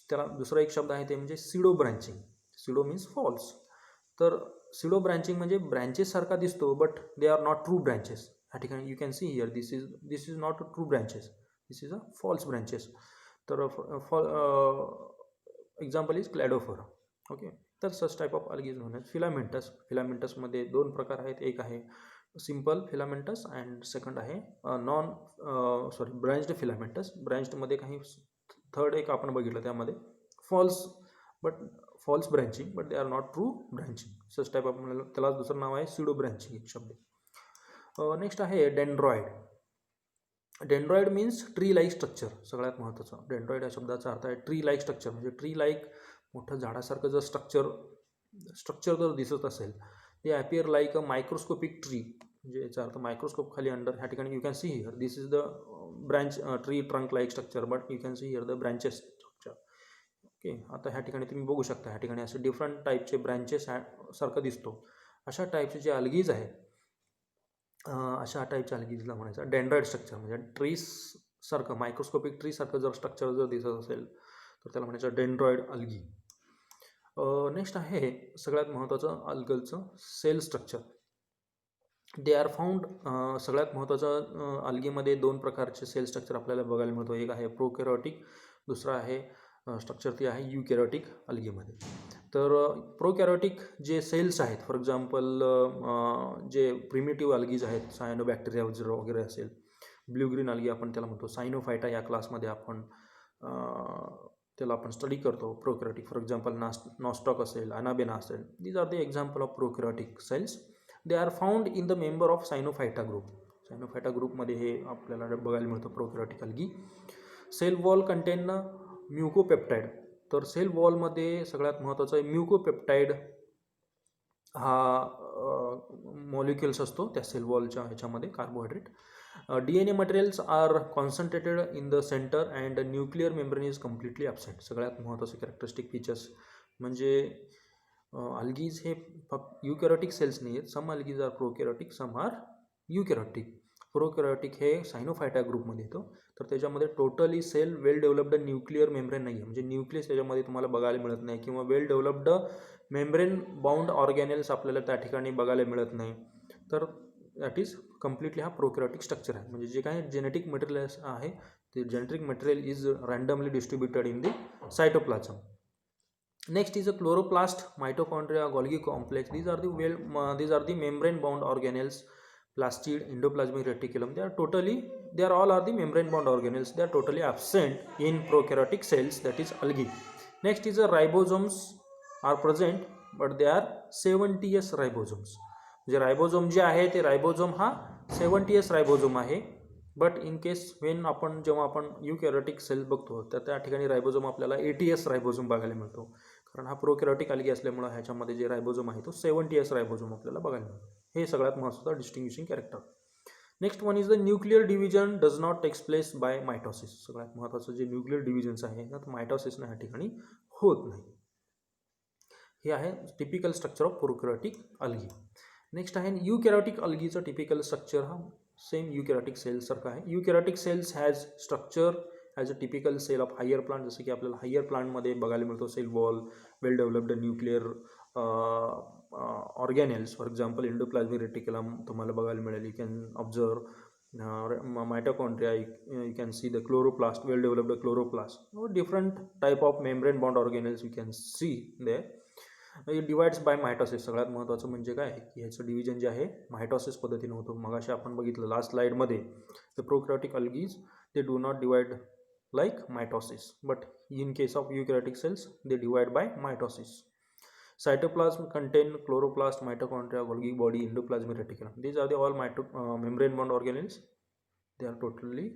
त्याला दुसरा एक शब्द आहे ते म्हणजे pseudo branching. Pseudo means false. तर सिडो ब्रँचिंग म्हणजे ब्रँचेस सारखा दिसतो but they are not true branches. ह्या ठिकाणी you can see here this is not true branches, this is a false branches. तर एक्झाम्पल इज क्लॅडोफोरा. ओके, तर such type of algae is known as filamentous. फिलामेंटसमध्ये दोन प्रकार आहेत, एक आहे सिम्पल फिलामेंटस अँड सेकंड आहे ब्रँच्ड फिलामेंटस. ब्रँच्डमध्ये काही थर्ड एक आपण बघितलं त्यामध्ये false branching but they are not true branching. Such type of त्याला दुसरं नाव आहे सिडो ब्रँचिंग एक शब्द. नेक्स्ट आहे dendroid. Dendroid means tree like structure. सगळ्यात महत्त्वाचं डेंड्रॉइड या शब्दाचा अर्थ आहे ट्री लाईक स्ट्रक्चर. म्हणजे ट्री लाईक मोठं झाडासारखं जर स्ट्रक्चर जर दिसत असेल, ते appear like a microscopic tree. म्हणजे याचा अर्थ मायक्रोस्कोप खाली अंडर. ह्या ठिकाणी you can see here this is the branch tree trunk like structure but you can see here the branches structure. Okay, आता ह्या ठिकाणी तुम्ही बघू शकता, ह्या ठिकाणी असे डिफरंट टाईपचे ब्रँचेस सारखं दिसतो. अशा टाईपचे जे अल्गीज आहेत, अशा टाईपच्या अल्गीजला म्हणायचं डेंड्रॉइड स्ट्रक्चर. म्हणजे ट्रीज सारखं मायक्रोस्कोपिक ट्री सारखं जर स्ट्रक्चर जर दिसत असेल तर त्याला म्हणायचं डेंड्रॉइड अल्गी. नेक्स्ट आहे सगळ्यात महत्त्वाचं अल्गलचं cell structure. They are found. सगळ्यात महत्त्वाचं अल्गीमध्ये दोन प्रकारचे सेल स्ट्रक्चर आपल्याला बघायला मिळतो. एक आहे प्रोकॅरियोटिक, दुसरा आहे स्ट्रक्चर ते आहे युकॅरियोटिक अल्गीमध्ये. तर प्रोकॅरियोटिक जे सेल्स आहेत, फॉर एक्झाम्पल जे प्रिमिटिव्ह अल्गीज आहेत, सायनोबॅक्टेरिया वगैरे असेल, ब्ल्यू ग्रीन अल्गी आपण त्याला म्हणतो, सायनोफायटा या क्लासमध्ये आपण त्याला आपण स्टडी करतो. प्रोकॅरियोटिक फॉर एक्झाम्पल नॉस्टॉक असेल, अनाबेना असेल, these are the example of prokaryotic cells. They are found in the member of Cyanophyta group. Cyanophyta ग्रुपमध्ये हे आपल्याला बघायला मिळतं prokaryotic algae. Cell wall contain mucopeptide. तर सेल वॉलमध्ये सगळ्यात महत्त्वाचं आहे म्युकोपेप्टाईड हा मॉलिक्युल्स असतो त्या सेल वॉलच्या ह्याच्यामध्ये, carbohydrate. DNA materials are concentrated in the centre and nuclear membrane is completely absent. सगळ्यात महत्त्वाचे कॅरेक्टरिस्टिक फीचर्स म्हणजे अल्गीज हे फक्त युकॅरियोटिक सेल्स नाही आहेत. Some algaes R प्रोकॅरियोटिक, some are युकॅरियोटिक. प्रोकॅरियोटिक हे सायनोफायटा ग्रुपमध्ये येतो. तर त्याच्यामध्ये टोटली सेल वेल डेव्हलप्ड न्यूक्लिअर मेम्ब्रेन नाही आहे, म्हणजे न्यूक्लियस त्याच्यामध्ये तुम्हाला बघायला मिळत नाही, किंवा वेल डेव्हलप्ड मेम्ब्रेन बाउंड ऑर्गॅनेल्स आपल्याला त्या ठिकाणी बघायला मिळत नाही. तर दॅट इज कम्प्लिटली हा प्रोकॅरियोटिक स्ट्रक्चर आहे. म्हणजे जे काही जेनेटिक मटेरियल आहे ते genetic material is randomly distributed in the cytoplasm. Next is a chloroplast, mitochondria, Golgi complex. These are the membrane bound organelles, plastid, endoplasmic reticulum. They are all the membrane bound organelles. They are totally absent in prokaryotic cells, that is algae. Next is the ribosomes are present, but they are 70S ribosomes. जे ribosome जे आहे ते ribosome हा 70S ribosome आहे. But in case जेव्हा आपण युकॅरियोटिक sale बघतो तर त्या ठिकाणी रायबोझोम आपल्याला 80S रायबोझोम बघायला मिळतो. कारण हा प्रोकॅरियोटिक अल्गी असल्यामुळे ह्याच्यामध्ये जे रायबोझोम आहे तो 70S रायबोझोम आपल्याला बघायला मिळतो. हे सगळ्यात महत्त्वाचं distinguishing character. Next one is the nuclear division does not takes place by mitosis. सगळ्यात महत्त्वाचं जे न्यूक्लिअर डिव्हिजन्स आहे ना, मायटोसिसनं ह्या ठिकाणी होत नाही. हे आहे typical structure of prokaryotic algae. Next आहे युकॅरियोटिक अल्गीचं टिपिकल स्ट्रक्चर हा सेम युकॅरियोटिक सेल्स सारखा आहे. Eukaryotic cells has structure as a typical cell of higher plant. जसं की आपल्याला हायर प्लांटमध्ये बघायला मिळतो cell wall, well developed nuclear organelles. For example endoplasmic reticulum तुम्हाला बघायला मिळेल. You can observe mitochondria, you can see the chloroplast, well developed chloroplast. Different type of membrane bound ऑर्गॅनेल्स you can see there. It divides by mitosis. सगळ्यात महत्त्वाचं म्हणजे काय की ह्याचं division जे आहे मायटोसिस पद्धतीने होतो. मगाशी आपण बघितलं लास्ट स्लाइडमध्ये, the prokaryotic algaes they do not divide like mitosis, but in case of eukaryotic cells they divide by mitosis. Cytoplasm contain chloroplast, mitochondria, Golgi body, endoplasmic reticulum. These are the all membrane bound organelles. They are totally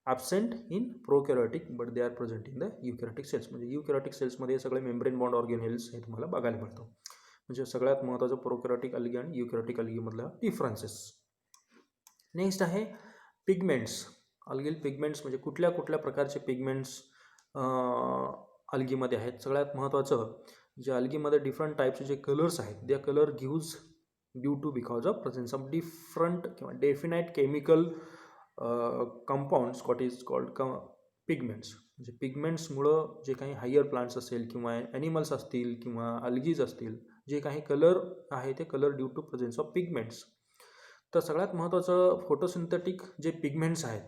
absent in prokaryotic, but they are present in the eukaryotic cells. म्हणजे eukaryotic cells मध्ये सगळे membrane bound organelles हे तुम्हाला बघायला मिळतो. म्हणजे सगळ्यात महत्त्वाचं प्रोकॅरियोटिक अल्गी आणि युकॅरियोटिक अल्गी मधला डिफरन्सेस. नेक्स्ट आहे पिगमेंट्स. अल्गिल पिगमेंट्स म्हणजे कुठल्या प्रकारचे पिगमेंट्स अल्गीमध्ये आहेत. सगळ्यात महत्त्वाचं जे अल्गीमध्ये डिफरंट टाईपचे जे कलर्स आहेत, they colour gives due to because of presence of different किंवा definite chemical compounds what is called pigments. म्हणजे पिगमेंट्समुळं जे काही हायर प्लांट्स असेल किंवा ॲनिमल्स असतील किंवा अल्गीज असतील, जे काही कलर आहे ते colour due to presence of pigments. तर सगळ्यात महत्त्वाचं फोटोसिंथेटिक जे पिगमेंट्स आहेत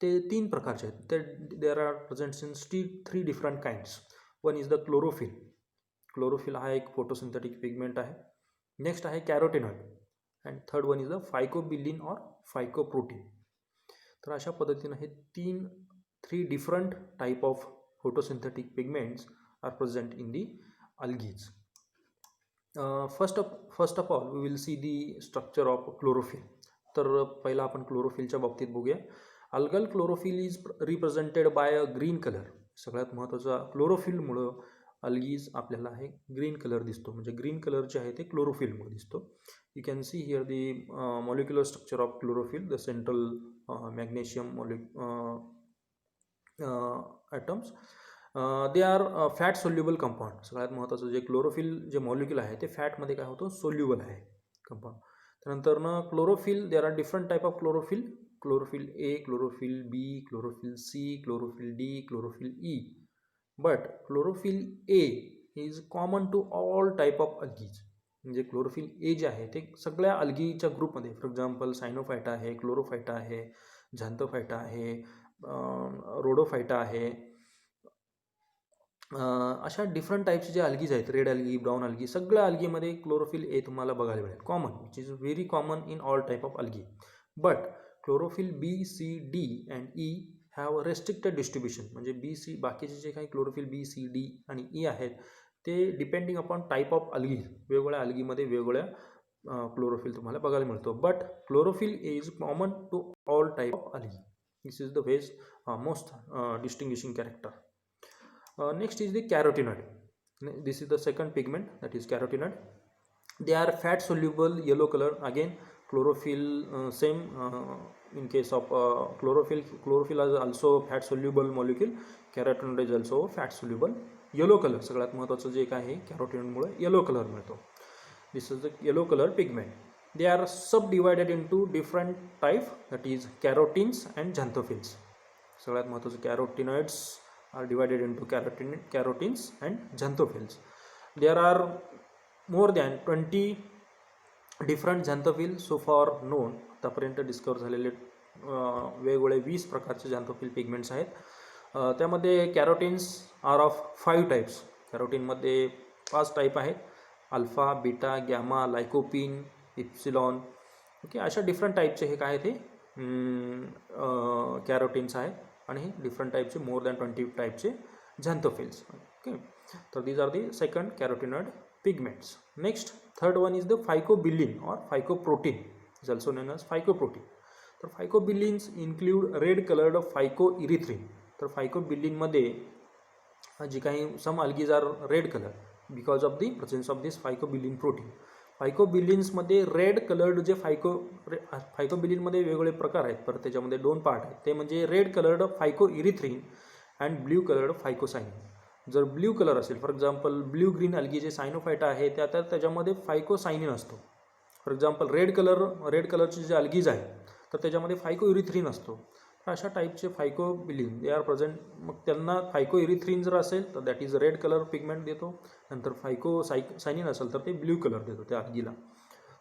ते 3 प्रकारचे आहेत. ते there are presents in 3 different kinds. One is the chlorophyll. Chlorophyll हा एक फोटोसिंथेटिक पिगमेंट आहे. नेक्स्ट आहे carotenoid and third one is the phycobilin or phycoprotein. तर अशा पद्धतीनं हे 3 different type of photosynthetic pigments are present in the algaes. First of all we will see the structure of chlorophyll. तर पहिला आपण क्लोरोफिलच्या बाबतीत बघूया. Algal chlorophyll is represented by a green colour. सगळ्यात महत्त्वाचा क्लोरोफिलमुळं अल्गीज आपल्याला हे ग्रीन कलर दिसतो. म्हणजे ग्रीन कलर जे आहे ते क्लोरोफिलमुळे दिसतो. You can see here the molecular structure of chlorophyll. The central magnesium atoms. They are fat soluble compound. सगळ्यात महत्त्वाचं जे क्लोरोफिल जे मॉलिक्यूल आहे ते फॅटमध्ये काय होतं, सोल्युबल आहे कंपाऊंड. त्यानंतर chlorophyll, there are different type of chlorophyll. Chlorophyll A, chlorophyll B, chlorophyll C, chlorophyll D, chlorophyll E. But chlorophyll A is common to all type of algaes. म्हणजे chlorophyll ए जे आहे ते सगळ्या अल्गीच्या ग्रुपमध्ये, फॉर एक्झाम्पल सायनोफायटा आहे, क्लोरोफायटा आहे, झॅन्थोफायटा आहे, रोडोफायटा आहे. अशा डिफरंट टाईपचे जे अल्गीज आहेत, रेड अल्गी, ब्राऊन अल्गी, सगळ्या अल्गीमध्ये क्लोरोफिल ए तुम्हाला बघायला मिळेल. Common, which is very common in all type of algae. But chlorophyll B, C, D and E have restricted distribution. म्हणजे बी, सी, बाकीचे जे काही क्लोरोफिल बी, सी, डी आणि E आहेत ते depending upon type of algae, वेगवेगळ्या अल्गीमध्ये वेगवेगळ्या क्लोरोफिल तुम्हाला बघायला मिळतो. But chlorophyll A is common to all type of algae. This is the very most distinguishing character. Next is the carotenoid. This is the second pigment, that is carotenoid. They are fat soluble yellow color. Again chlorophyll, same in case of chlorophyll is also fat soluble molecule. Carotenoid is also fat soluble yellow color. सगळ्यात महत्त्वाचं जे काय आहे कॅरोटिनॉइड मुळे yellow colour मिळतो. This is the yellow color pigment. They are subdivided into different type, that is carotins and xanthophylls. सगळ्यात महत्त्वाचं carotenoids are divided into carotins and xanthophylls. There are more than 20 different xanthophylls so far known. आतापर्यंत डिस्कवर झालेले वेगवेगळे 20 प्रकारचे झॅन्थोफिल pigments आहेत. त्यामध्ये carotenes are of 5 types. कॅरोटिनमध्ये 5 type आहेत. Alpha, beta, gamma, lycopene, epsilon. Okay, अशा डिफरंट टाईपचे हे काय ते कॅरोटिन्स आहेत. आणि हे डिफरंट टाईपचे मोर दॅन 20 टाईपचे झॅन्थोफिल्स. ओके, तर these are the second carotenoid pigments. Next third one is the phycobilin or phycoprotein, is also known as phycoprotein. तर phycobilins include red coloured phycoerythrin. तर फायकोबिलिनमध्ये जी काही some algaes are red colour because of the presence of this phycobilin protein. फायकोबिलिन्समध्ये red coloured जे फायकोबिलिनमध्ये वेगवेगळे प्रकार आहेत, पर त्याच्यामध्ये 2 पार्ट आहेत. ते म्हणजे red coloured phycoerythrin and blue coloured phycocyanin. जर ब्ल्यू कलर असेल, for example blue green algae जे सायनोफायटा आहे त्याच्यामध्ये फायकोसायनिन असतो. फॉर एक्झाम्पल रेड कलरचे जे अल्गीज आहेत तर त्याच्यामध्ये फायकोइरिथ्रिन असतो. तर अशा टाईपचे फायकोबिलिन दे आर प्रेझेंट. मग त्यांना फायकोइरिथ्रिन जर असेल तर that is red colour pigment देतो. नंतर फायकोसायनिन असेल तर ते ब्ल्यू कलर देतो त्या अल्गीला.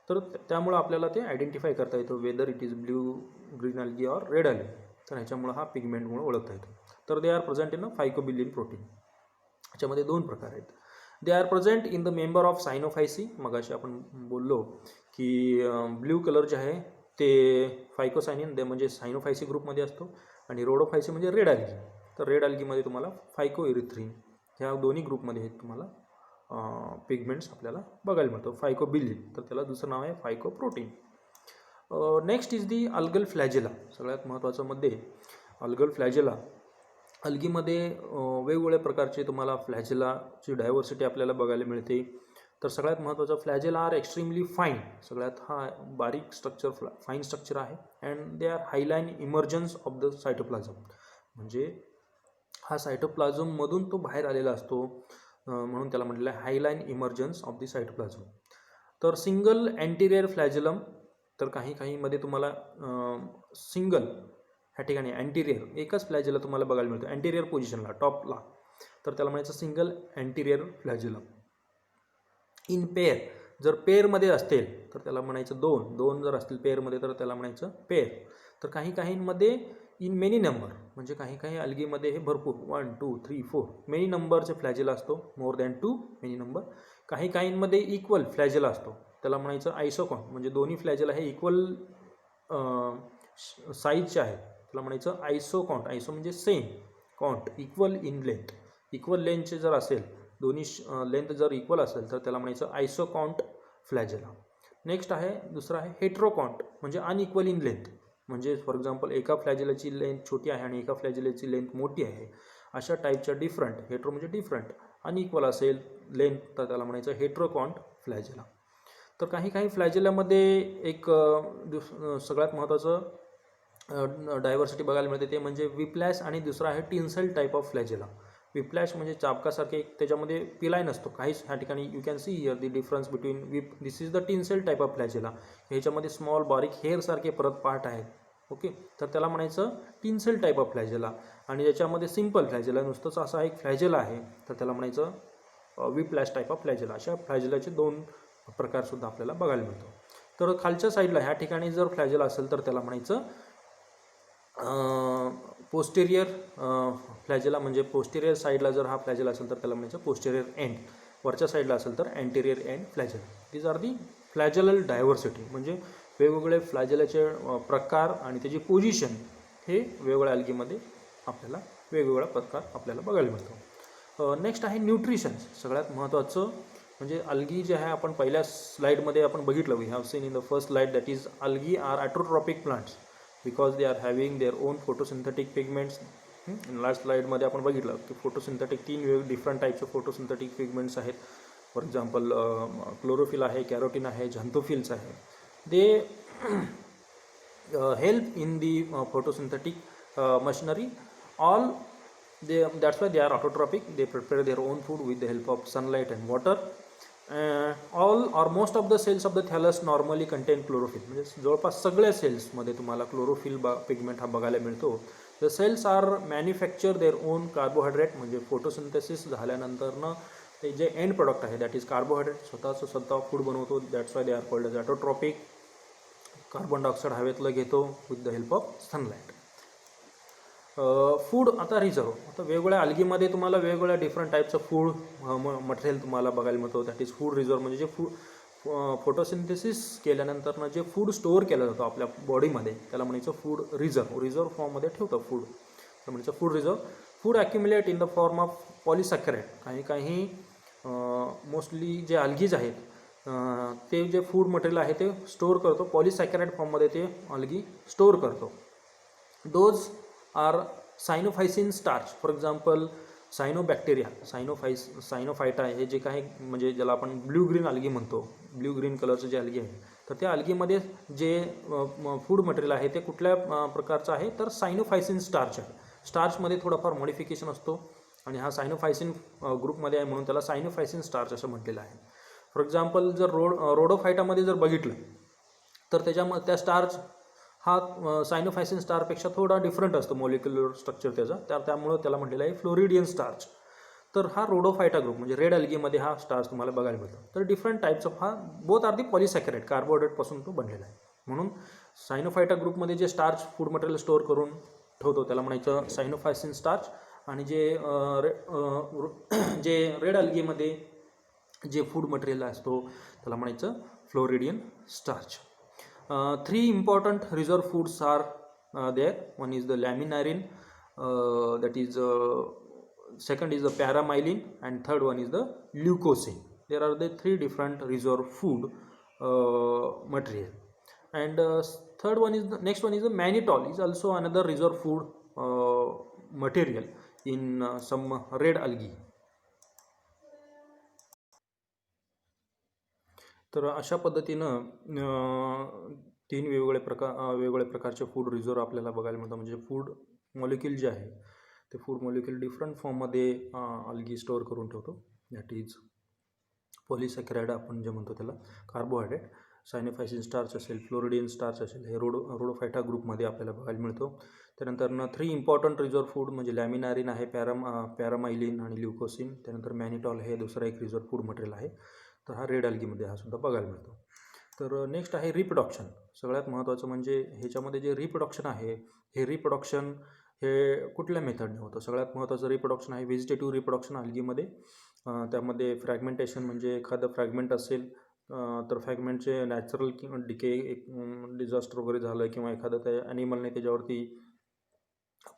तर त्यामुळं आपल्याला ते आयडेंटिफाय करता येतो whether it is blue green algae or red algae. तर ह्याच्यामुळं हा पिगमेंटमुळे ओळखता येतो. तर they are present in a phycobilin protein. ह्याच्यामध्ये 2 प्रकार आहेत. They are present in the member of Cyanophyceae. मगाशी आपण बोललो की ब्ल्यू कलर जे आहे ते फायकोसायनिन ते म्हणजे सायनोफायसी ग्रुपमध्ये असतो आणि रोडोफायसी म्हणजे रेड अल्गी. तर रेड अल्गीमध्ये तुम्हाला फायकोइरिथ्रिन ह्या दोन्ही ग्रुपमध्ये तुम्हाला पिगमेंट्स आपल्याला बघायला मिळतो. फायकोबिलिन तर त्याला दुसरं नाव आहे phycoprotein. Next is the algal flagella. सगळ्यात महत्त्वाचं मध्ये अल्गल फ्लॅजेला. अल्गीमध्ये वेगवेगळ्या प्रकारचे तुम्हाला फ्लॅजेलाची डायव्हर्सिटी आपल्याला बघायला मिळते. तर सगळ्यात महत्त्वाचा फ्लॅजेला आर एक्स्ट्रीमली फाईन. सगळ्यात हा बारीक स्ट्रक्चर फाईन स्ट्रक्चर आहे. And they are hyaline emergence of the cytoplasm. म्हणजे हा सायटोप्लाझममधून तो बाहेर आलेला असतो. म्हणून त्याला म्हटलेलं आहे हायलाईन इमर्जन्स ऑफ द सायटोप्लाझम. तर सिंगल अँटिरियर फ्लॅजेलम, तर काहीमध्ये तुम्हाला सिंगल ह्या ठिकाणी अँटिरियर एकच फ्लॅजेला तुम्हाला बघायला मिळतो अँटिरियर पोझिशनला टॉपला, तर त्याला म्हणायचं सिंगल अँटिरियर फ्लॅजेलम. इन पेअर, जर पेअरमध्ये असतील तर त्याला म्हणायचं दोन जर असतील पेअरमध्ये तर त्याला म्हणायचं पेअर. तर काहींमध्ये इन मेनी नंबर, म्हणजे काही अल्गीमध्ये हे भरपूर 1 2 3 4 मेनी नंबरचे फ्लॅजेला असतो, मोर दॅन 2 मेनी नंबर. काहींमध्ये इक्वल फ्लॅजेला असतो, त्याला म्हणायचं आयसोकॉन्ट, म्हणजे दोन्ही फ्लॅजेला हे इक्वल साईजचे आहेत, त्याला म्हणायचं आयसोकॉन्ट. आयसो म्हणजे सेम, कॉन्ट इक्वल इन लेंथ, इक्वल लेंथचे जर असेल, दोन्ही लेंथ जर इक्वल असेल तर त्याला म्हणायचं आयसोकॉन्ट फ्लॅजेला. नेक्स्ट आहे दुसरा आहे हेट्रोकॉन्ट, म्हणजे अनइक्वल इन लेंथ, म्हणजे फॉर एक्झाम्पल एका फ्लॅजेलाची लेंथ छोटी आहे आणि एका फ्लॅजेलाची लेंथ मोठी आहे, अशा टाईपच्या डिफरंट, हेट्रो म्हणजे डिफरंट, अनइक्वल असेल लेंथ तर त्याला म्हणायचं हेट्रोकॉन्ट फ्लॅजेला. तर काही फ्लॅजेलामध्ये एक सगळ्यात महत्त्वाचं डायव्हर्सिटी बघायला मिळते ते म्हणजे विप्लॅश, आणि दुसरा आहे tinsel type of flagella. Whiplash म्हणजे चाबकासारखे एक त्याच्यामध्ये पिलाय नसतो काहीच, ह्या ठिकाणी you can see here the difference between this is the tinsel type of flagella. ह्याच्यामध्ये स्मॉल बारीक हेअरसारखे परत पार्ट आहेत, ओके, तर त्याला म्हणायचं टिन्सल टाईप ऑफ फ्लॅजेला. आणि ज्याच्यामध्ये सिम्पल फ्लॅजेला नुसतंच असा एक फ्लॅजेला आहे तर त्याला म्हणायचं विप्लॅश टाईप ऑफ फ्लॅजेला. अशा फ्लॅजेलाचे दोन प्रकारसुद्धा आपल्याला बघायला मिळतो. तर खालच्या साईडला ह्या ठिकाणी जर फ्लॅजेला असेल तर त्याला म्हणायचं पोस्टेरियर फ्लॅजेला, म्हणजे पोस्टेरियर साईडला जर हा फ्लॅजेला असेल तर त्याला म्हणायचं पोस्टेरियर एंड, वरच्या साईडला असेल तर anterior end flagella. These are the flagellar diversity, म्हणजे वेगवेगळे फ्लॅजेलाचे प्रकार आणि त्याची पोझिशन हे वेगवेगळ्या अल्गीमध्ये आपल्याला वेगवेगळा प्रकार आपल्याला बघायला मिळतो. नेक्स्ट आहे न्यूट्रिशन, सगळ्यात महत्त्वाचं म्हणजे अल्गी जे आहे आपण पहिल्या स्लाईडमध्ये आपण बघितलं, we have seen in the first slide, that is algae are autotrophic plants because they are having their own photosynthetic pigments. Last स्लाईडमध्ये आपण बघितलं की फोटोसिंथेटिक 3 डिफरंट टाईपचे फोटोसिंथेटिक पिगमेंट्स आहेत. फॉर एक्झाम्पल क्लोरोफिल आहे, कॅरोटीन आहे, झॅन्थोफिल्स आहे. दे help in the photosynthetic machinery. All that's why they are autotrophic. They prepare their own food with the help of sunlight and water. All or most of the cells of the thallus normally contain chlorophyll. म्हणजे जवळपास सगळ्या सेल्समध्ये तुम्हाला chlorophyll pigment हा बघायला मिळतो. The cells are manufacture their own carbohydrate, म्हणजे photosynthesis झाल्यानंतरनं ते जे एंड प्रोडक्ट आहे दॅट इज कार्बोहायड्रेट, स्वतः फूड बनवतो. That's why they are called as autotrophic. Carbon dioxide हवेतलं घेतो with the help of sunlight. Food आता रिझर्व, आता वेगवेगळ्या अल्गीमध्ये तुम्हाला वेगवेगळ्या डिफरंट टाईपचं फूड मटेरियल तुम्हाला बघायला मिळतो. दॅट इज फूड रिझर्व, म्हणजे जे फोटोसिंथेसिस केल्यानंतर जे फूड स्टोअर केलं जातं आपल्या बॉडीमध्ये त्याला म्हणायचं फूड रिझर्व फॉर्ममध्ये ठेवतं फूड, तर म्हणायचं food reserve. Food accumulate in the form of polysaccharide. काही मोस्टली जे अल्गीज आहेत ते जे फूड मटेरियल आहे ते स्टोअर करतो पॉलिसॅकराइड फॉर्ममध्ये, ते अल्गी स्टोअर करतो. Those are cyanophycin starch, for example cyanobacteria, Cyanophyta, हे जे काही म्हणजे ज्याला आपण ब्ल्यू ग्रीन अल्गी म्हणतो, ब्ल्यू ग्रीन कलरचं जे अल्गी आहे, तर त्या अल्गीमध्ये जे फूड मटेरियल आहे ते कुठल्या प्रकारचं आहे तर सायनोफायसिन स्टार्च आहे. स्टार्चमध्ये थोडाफार मॉडिफिकेशन असतो आणि हा सायनोफायसिन ग्रुपमध्ये आहे म्हणून त्याला सायनोफायसिन स्टार्च असं म्हटलेलं आहे. फॉर एक्झाम्पल जर रोडोफायटामध्ये जर बघितलं तर त्याच्यामध्ये त्या स्टार्च हा सायनोफायसिन स्टारपेक्षा थोडा डिफरंट असतो मॉलिक्युलर स्ट्रक्चर त्याचा, त्यामुळं त्याला म्हटलेलं आहे फ्लोरिडियन स्टार्च. तर हा रोडोफायटा ग्रुप म्हणजे रेड अल्गीमध्ये हा स्टार्च तुम्हाला बघायला मिळतो. तर डिफरंट टाईप्स ऑफ हा बोथ आर दी पॉलिसॅकराइड, कार्बोहायड्रेटपासून तो बनलेला आहे. म्हणून सायनोफायटा ग्रुपमध्ये जे स्टार्च फूड मटेरियल स्टोअर करून ठेवतो त्याला म्हणायचं सायनोफायसिन स्टार्च, आणि जे रेड अल्गीमध्ये जे फूड मटेरियल असतो त्याला म्हणायचं floridean starch. 3 important reserve foods are there. One is the laminarin, that is second is the paramylin, and third one is the leucosin. There are the 3 different reserve food material. And third one is next one is the mannitol, is also another reserve food material in some red algae. तर अशा पद्धतीनं 3 वेगवेगळ्या प्रकारचे food reserve आपल्याला बघायला मिळतं. म्हणजे food molecule जे आहे ते फूड मॉलिक्यूल डिफरंट फॉर्ममध्ये अल्गी स्टोअर करून ठेवतो. दॅट इज पॉलिसॅकराइड आपण जे म्हणतो त्याला, कार्बोहायड्रेट, सायनोफायसिन स्टार्च असेल, फ्लोरिडियन स्टार्च असेल, हे रोडोफायटा ग्रुपमध्ये आपल्याला बघायला मिळतो. त्यानंतर 3 इम्पॉर्टंट रिझर्व फूड म्हणजे लॅमिनारिन आहे, पॅरामायलिन आणि ल्युकोसिन. त्यानंतर मॅनिटॉल हे दुसरा एक रिझर्व फूड मटेरियल आहे. तर हा रेड अल्गीमध्ये हा सुद्धा बघायला मिळतो. तर नेक्स्ट आहे रिप्रोडक्शन. सगळ्यात महत्त्वाचं म्हणजे ह्याच्यामध्ये जे रिप्रोडक्शन आहे, हे रिप्रोडक्शन हे कुठल्या मेथडने होतं? सगळ्यात महत्त्वाचं रिप्रोडक्शन आहे व्हेजिटेटिव्ह रिप्रोडक्शन अल्गीमध्ये. त्यामध्ये फ्रॅगमेंटेशन म्हणजे एखादं फ्रॅगमेंट असेल तर फ्रॅगमेंटचे नॅचरल किंवा डिके, एक डिझास्टर वगैरे झालं किंवा एखादं त्या ॲनिमलने त्याच्यावरती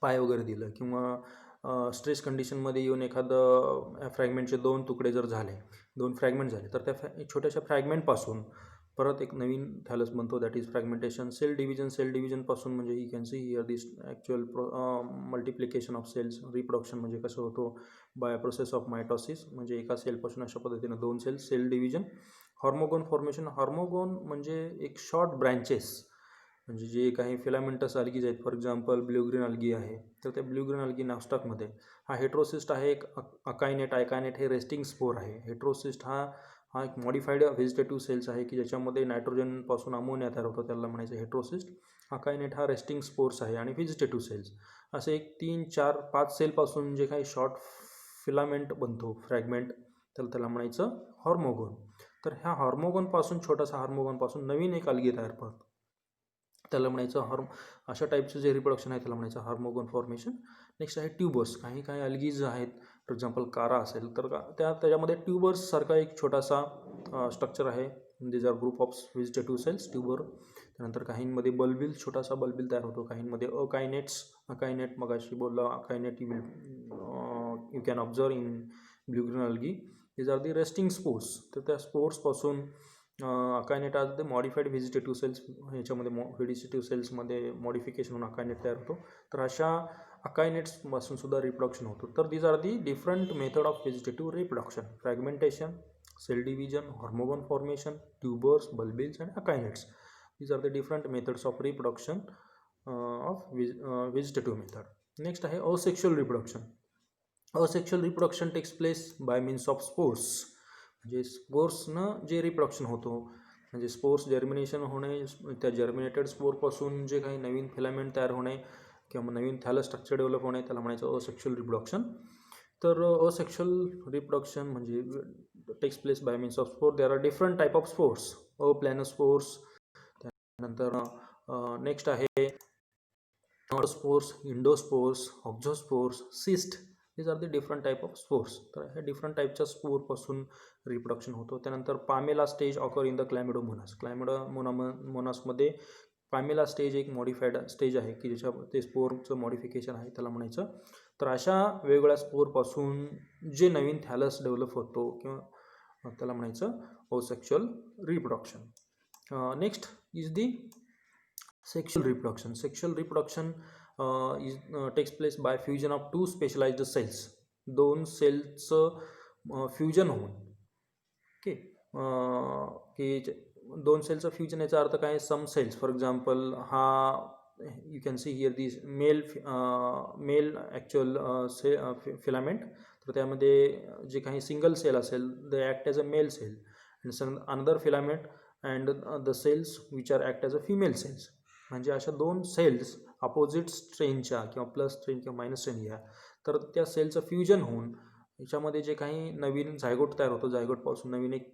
पाय वगैरे दिलं किंवा स्ट्रेस कंडिशनमध्ये येऊन एखादं फ्रॅगमेंटचे 2 तुकडे जर झाले, 2 फ्रॅगमेंट झाले, तर त्या छोट्याशा फ्रॅगमेंटपासून परत एक नवीन थॅलस बनतो, दॅट इज फ्रॅगमेंटेशन. सेल डिव्हिजनपासून म्हणजे you can see here this actual multiplication of cells. Reproduction म्हणजे कसं होतो? बाय प्रोसेस ऑफ मायटॉसिस, म्हणजे एका सेलपासून अशा पद्धतीनं 2 cells. Cell division. Hormogone formation. Hormogone म्हणजे एक शॉर्ट ब्रँचेस, म्हणजे जे काही फिलामेंटस अल्गीज आहेत, for example blue green algae आहे, तर त्या ब्ल्यू ग्रीन अल्गी नास्टॉकमध्ये हा हेट्रोसिस्ट आहे, एक अकायनेट हे रेस्टिंग स्पोर आहे. हेट्रोसिस्ट हा एक मॉडिफाईड व्हेजिटेटिव्ह सेल्स आहे की ज्याच्यामध्ये नायट्रोजनपासून अमोनिया तयार होतो, त्याला म्हणायचं हेट्रोसिस्ट. अकायनेट हा रेस्टिंग स्पोर्स आहे. आणि व्हेजिटेटिव्ह सेल्स असे एक 3, 4, 5 सेलपासून जे काही शॉर्ट फिलामेंट बनतो फ्रॅगमेंट, त्याला म्हणायचं हॉर्मोगोन. तर ह्या हॉर्मोगोनपासून, छोटासा हॉर्मोगोनपासून नवीन एक अल्गी तयार पडतो, त्याला म्हणायचं अशा टाईपचं जे रिप्रोडक्शन आहे त्याला म्हणायचं हार्मोगोन फॉर्मेशन. नेक्स्ट आहे ट्यूबर्स. काही अल्गीज आहेत, फॉर एक्झाम्पल कारा असेल तर त्याच्यामध्ये ट्यूबर्ससारखा एक छोटासा स्ट्रक्चर आहे. These are group of vegetative cells, tuber. त्यानंतर काहींमध्ये बल्बिल, छोटासा बल्बिल तयार होतो. काहींमध्ये अकायनेट मगाशी बोललो, akinete you can observe in blue green algae. These are the resting spores. तर त्या स्पोर्सपासून akinete as the modified vegetative cells, ह्याच्यामध्ये व्हेजिटेटिव्ह सेल्समध्ये मॉडिफिकेशन होऊन अकायनेट तयार होतो. तर अशा अकायनेट्सपासून सुद्धा रिप्रोडक्शन होतो. तर these are the different method of vegetative reproduction: fragmentation, cell division, hormogone formation, tubers, bulbils and akinetes. These are the different methods of reproduction of vegetative method. Next आहे asexual reproduction. Asexual reproduction takes place by means of spores. म्हणजे स्पोर्सनं जे reproduction होतो, म्हणजे spores germination होणे, त्या germinated स्पोरपासून जे काही नवीन फिलामेंट तयार होणे किंवा नवीन थॅलस स्ट्रक्चर डेव्हलप होणे, त्याला म्हणायचं असेक्शुअल रिप्रोडक्शन. तर असेक्शुअल रिप्रोडक्शन म्हणजे takes place by means of spore. There are different type of spores. Planospores, त्यानंतर नेक्स्ट आहे spores, endospores, auxospores, cyst. these are the different type of spores. तर हे different टाईपच्या स्पोरपासून रिप्रोडक्शन होतो. त्यानंतर palmella stage occur in the Chlamydomonas. क्लॅमिडोमोनासमध्ये palmella stage एक modified stage आहे की ज्याच्या ते स्पोरचं मॉडिफिकेशन आहे, त्याला म्हणायचं. तर अशा वेगवेगळ्या स्पोरपासून जे नवीन थॅलस डेव्हलप होतो किंवा त्याला म्हणायचं asexual reproduction. Next is the sexual reproduction. Sexual reproduction takes place by fusion of 2 specialised cells. 2 सेल्सचं फ्युजन होऊन, ओके, की 2 सेल्सचं फ्युजन, याचा अर्थ काय? सम सेल्स, फॉर एक्झाम्पल हा you can see here this male actual filament. तर त्यामध्ये जे काही सिंगल सेल असेल, they act as a male cell, and another filament and the cells which are act as a female cells. म्हणजे अशा 2 cells opposite स्ट्रेनच्या किंवा plus strain किंवा मायनस स्ट्रेन घ्या, तर त्या सेलचं फ्युजन होऊन याच्यामध्ये जे काही नवीन झायगोट तयार होतो, झायगोटपासून नवीन एक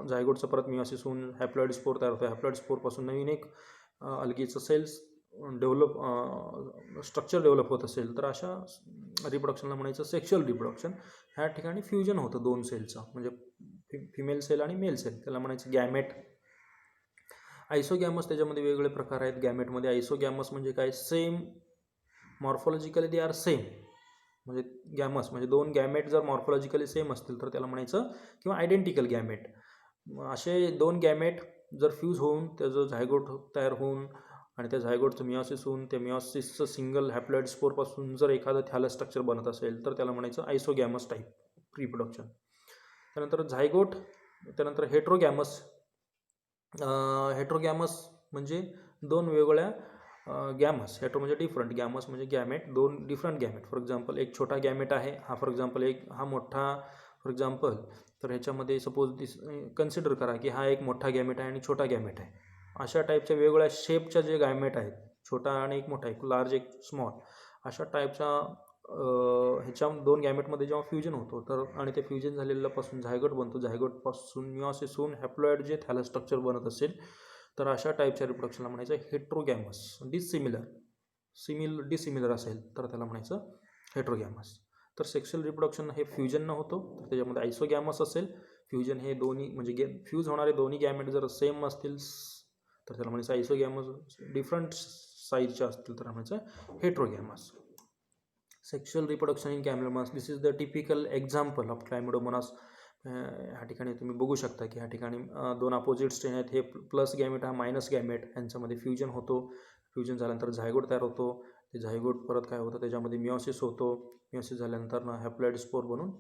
झायगोटचं परत मियोसिस होऊन हॅप्लॉइड स्पोर तयार होतो. हॅप्लॉइड स्पोरपासून नवीन एक अल्गीचं सेल्स स्ट्रक्चर डेव्हलप होत असेल, तर अशा रिप्रोडक्शनला म्हणायचं सेक्शुअल रिप्रोडक्शन. ह्या ठिकाणी फ्युजन होतं 2 सेलचं, म्हणजे फिमेल सेल आणि मेल सेल, त्याला म्हणायचं गॅमेट. आयसोगॅमस, त्याच्यामध्ये वेगवेगळे प्रकार आहेत गॅमेटमध्ये. आयसोगॅमस म्हणजे काय? सेम मॉर्फॉलॉजिकली दे आर सेम, म्हणजे गॅमस म्हणजे 2 गॅमेट जर मॉर्फॉलॉजिकली सेम असतील तर त्याला म्हणायचं, किंवा आयडेंटिकल गॅमेट. असे 2 गॅमेट जर फ्यूज होऊन त्याचं झायगोट तयार होऊन आणि त्या झायगोटचं मियोसिस होऊन त्या मियोसिसचं सिंगल हॅप्लॉइड स्पोरपासून जर एखादं थॅलस स्ट्रक्चर बनत असेल तर त्याला म्हणायचं आयसोगॅमस टाईप रिप्रोडक्शन. त्यानंतर झायगोट, त्यानंतर हेट्रोगॅमस. हेट्रोगॅमस म्हणजे 2 वेगवेगळ्या गॅमस. हेट्रो म्हणजे डिफरंट, गॅमस म्हणजे गॅमेट, दोन डिफरंट गॅमेट. फॉर एक्झाम्पल एक छोटा गॅमेट आहे हा, फॉर एक्झाम्पल हा मोठा, फॉर एक्झाम्पल तर ह्याच्यामध्ये सपोज कन्सिडर करा की हा एक मोठा गॅमेट आहे आणि छोटा गॅमेट आहे. अशा टाईपच्या वेगवेगळ्या शेपच्या जे गॅमेट आहेत, छोटा आणि एक मोठा, एक लार्ज एक स्मॉल, अशा टाईपच्या ह्याच्या दोन गॅमेटमध्ये जेव्हा फ्युजन होतो तर आणि ते फ्युजन झालेल्यापासून झायगोट बनतो, झायगोटपासून मिओसिस होऊन हॅप्लॉइड जे थॅलस स्ट्रक्चर बनत असेल तर अशा टाईपच्या रिप्रोडक्शनला म्हणायचं हेट्रोगॅमस. डिसिमिलर असेल तर त्याला म्हणायचं हेट्रोगॅमस. तर सेक्शुअल रिप्रोडक्शन हे फ्युजन न होतो, तर त्याच्यामध्ये आयसोगॅमस असेल. फ्युजन हे दोन्ही म्हणजे फ्यूज होणारे दोन्ही गॅमेट जर सेम असतील तर त्याला म्हणायचं आयसोगॅमस. डिफरंट साईजच्या असतील तर म्हणायचं heterogamous. Sexual reproduction in Chlamydomonas, this is the typical example of Chlamydomonas. ह्या ठिकाणी तुम्ही बघू शकता की ह्या ठिकाणी दोन अपोजिट स्ट्रेन आहेत. हे प्लस गॅमेट, हा मायनस गॅमेट, यांच्यामध्ये फ्युजन होतो. फ्युजन झाल्यानंतर झायगोट तयार होतो. ते झायगोट परत काय होतं, त्याच्यामध्ये मिओसिस होतो. मिओसिस झाल्यानंतर हॅप्लॉइड स्पोर बनून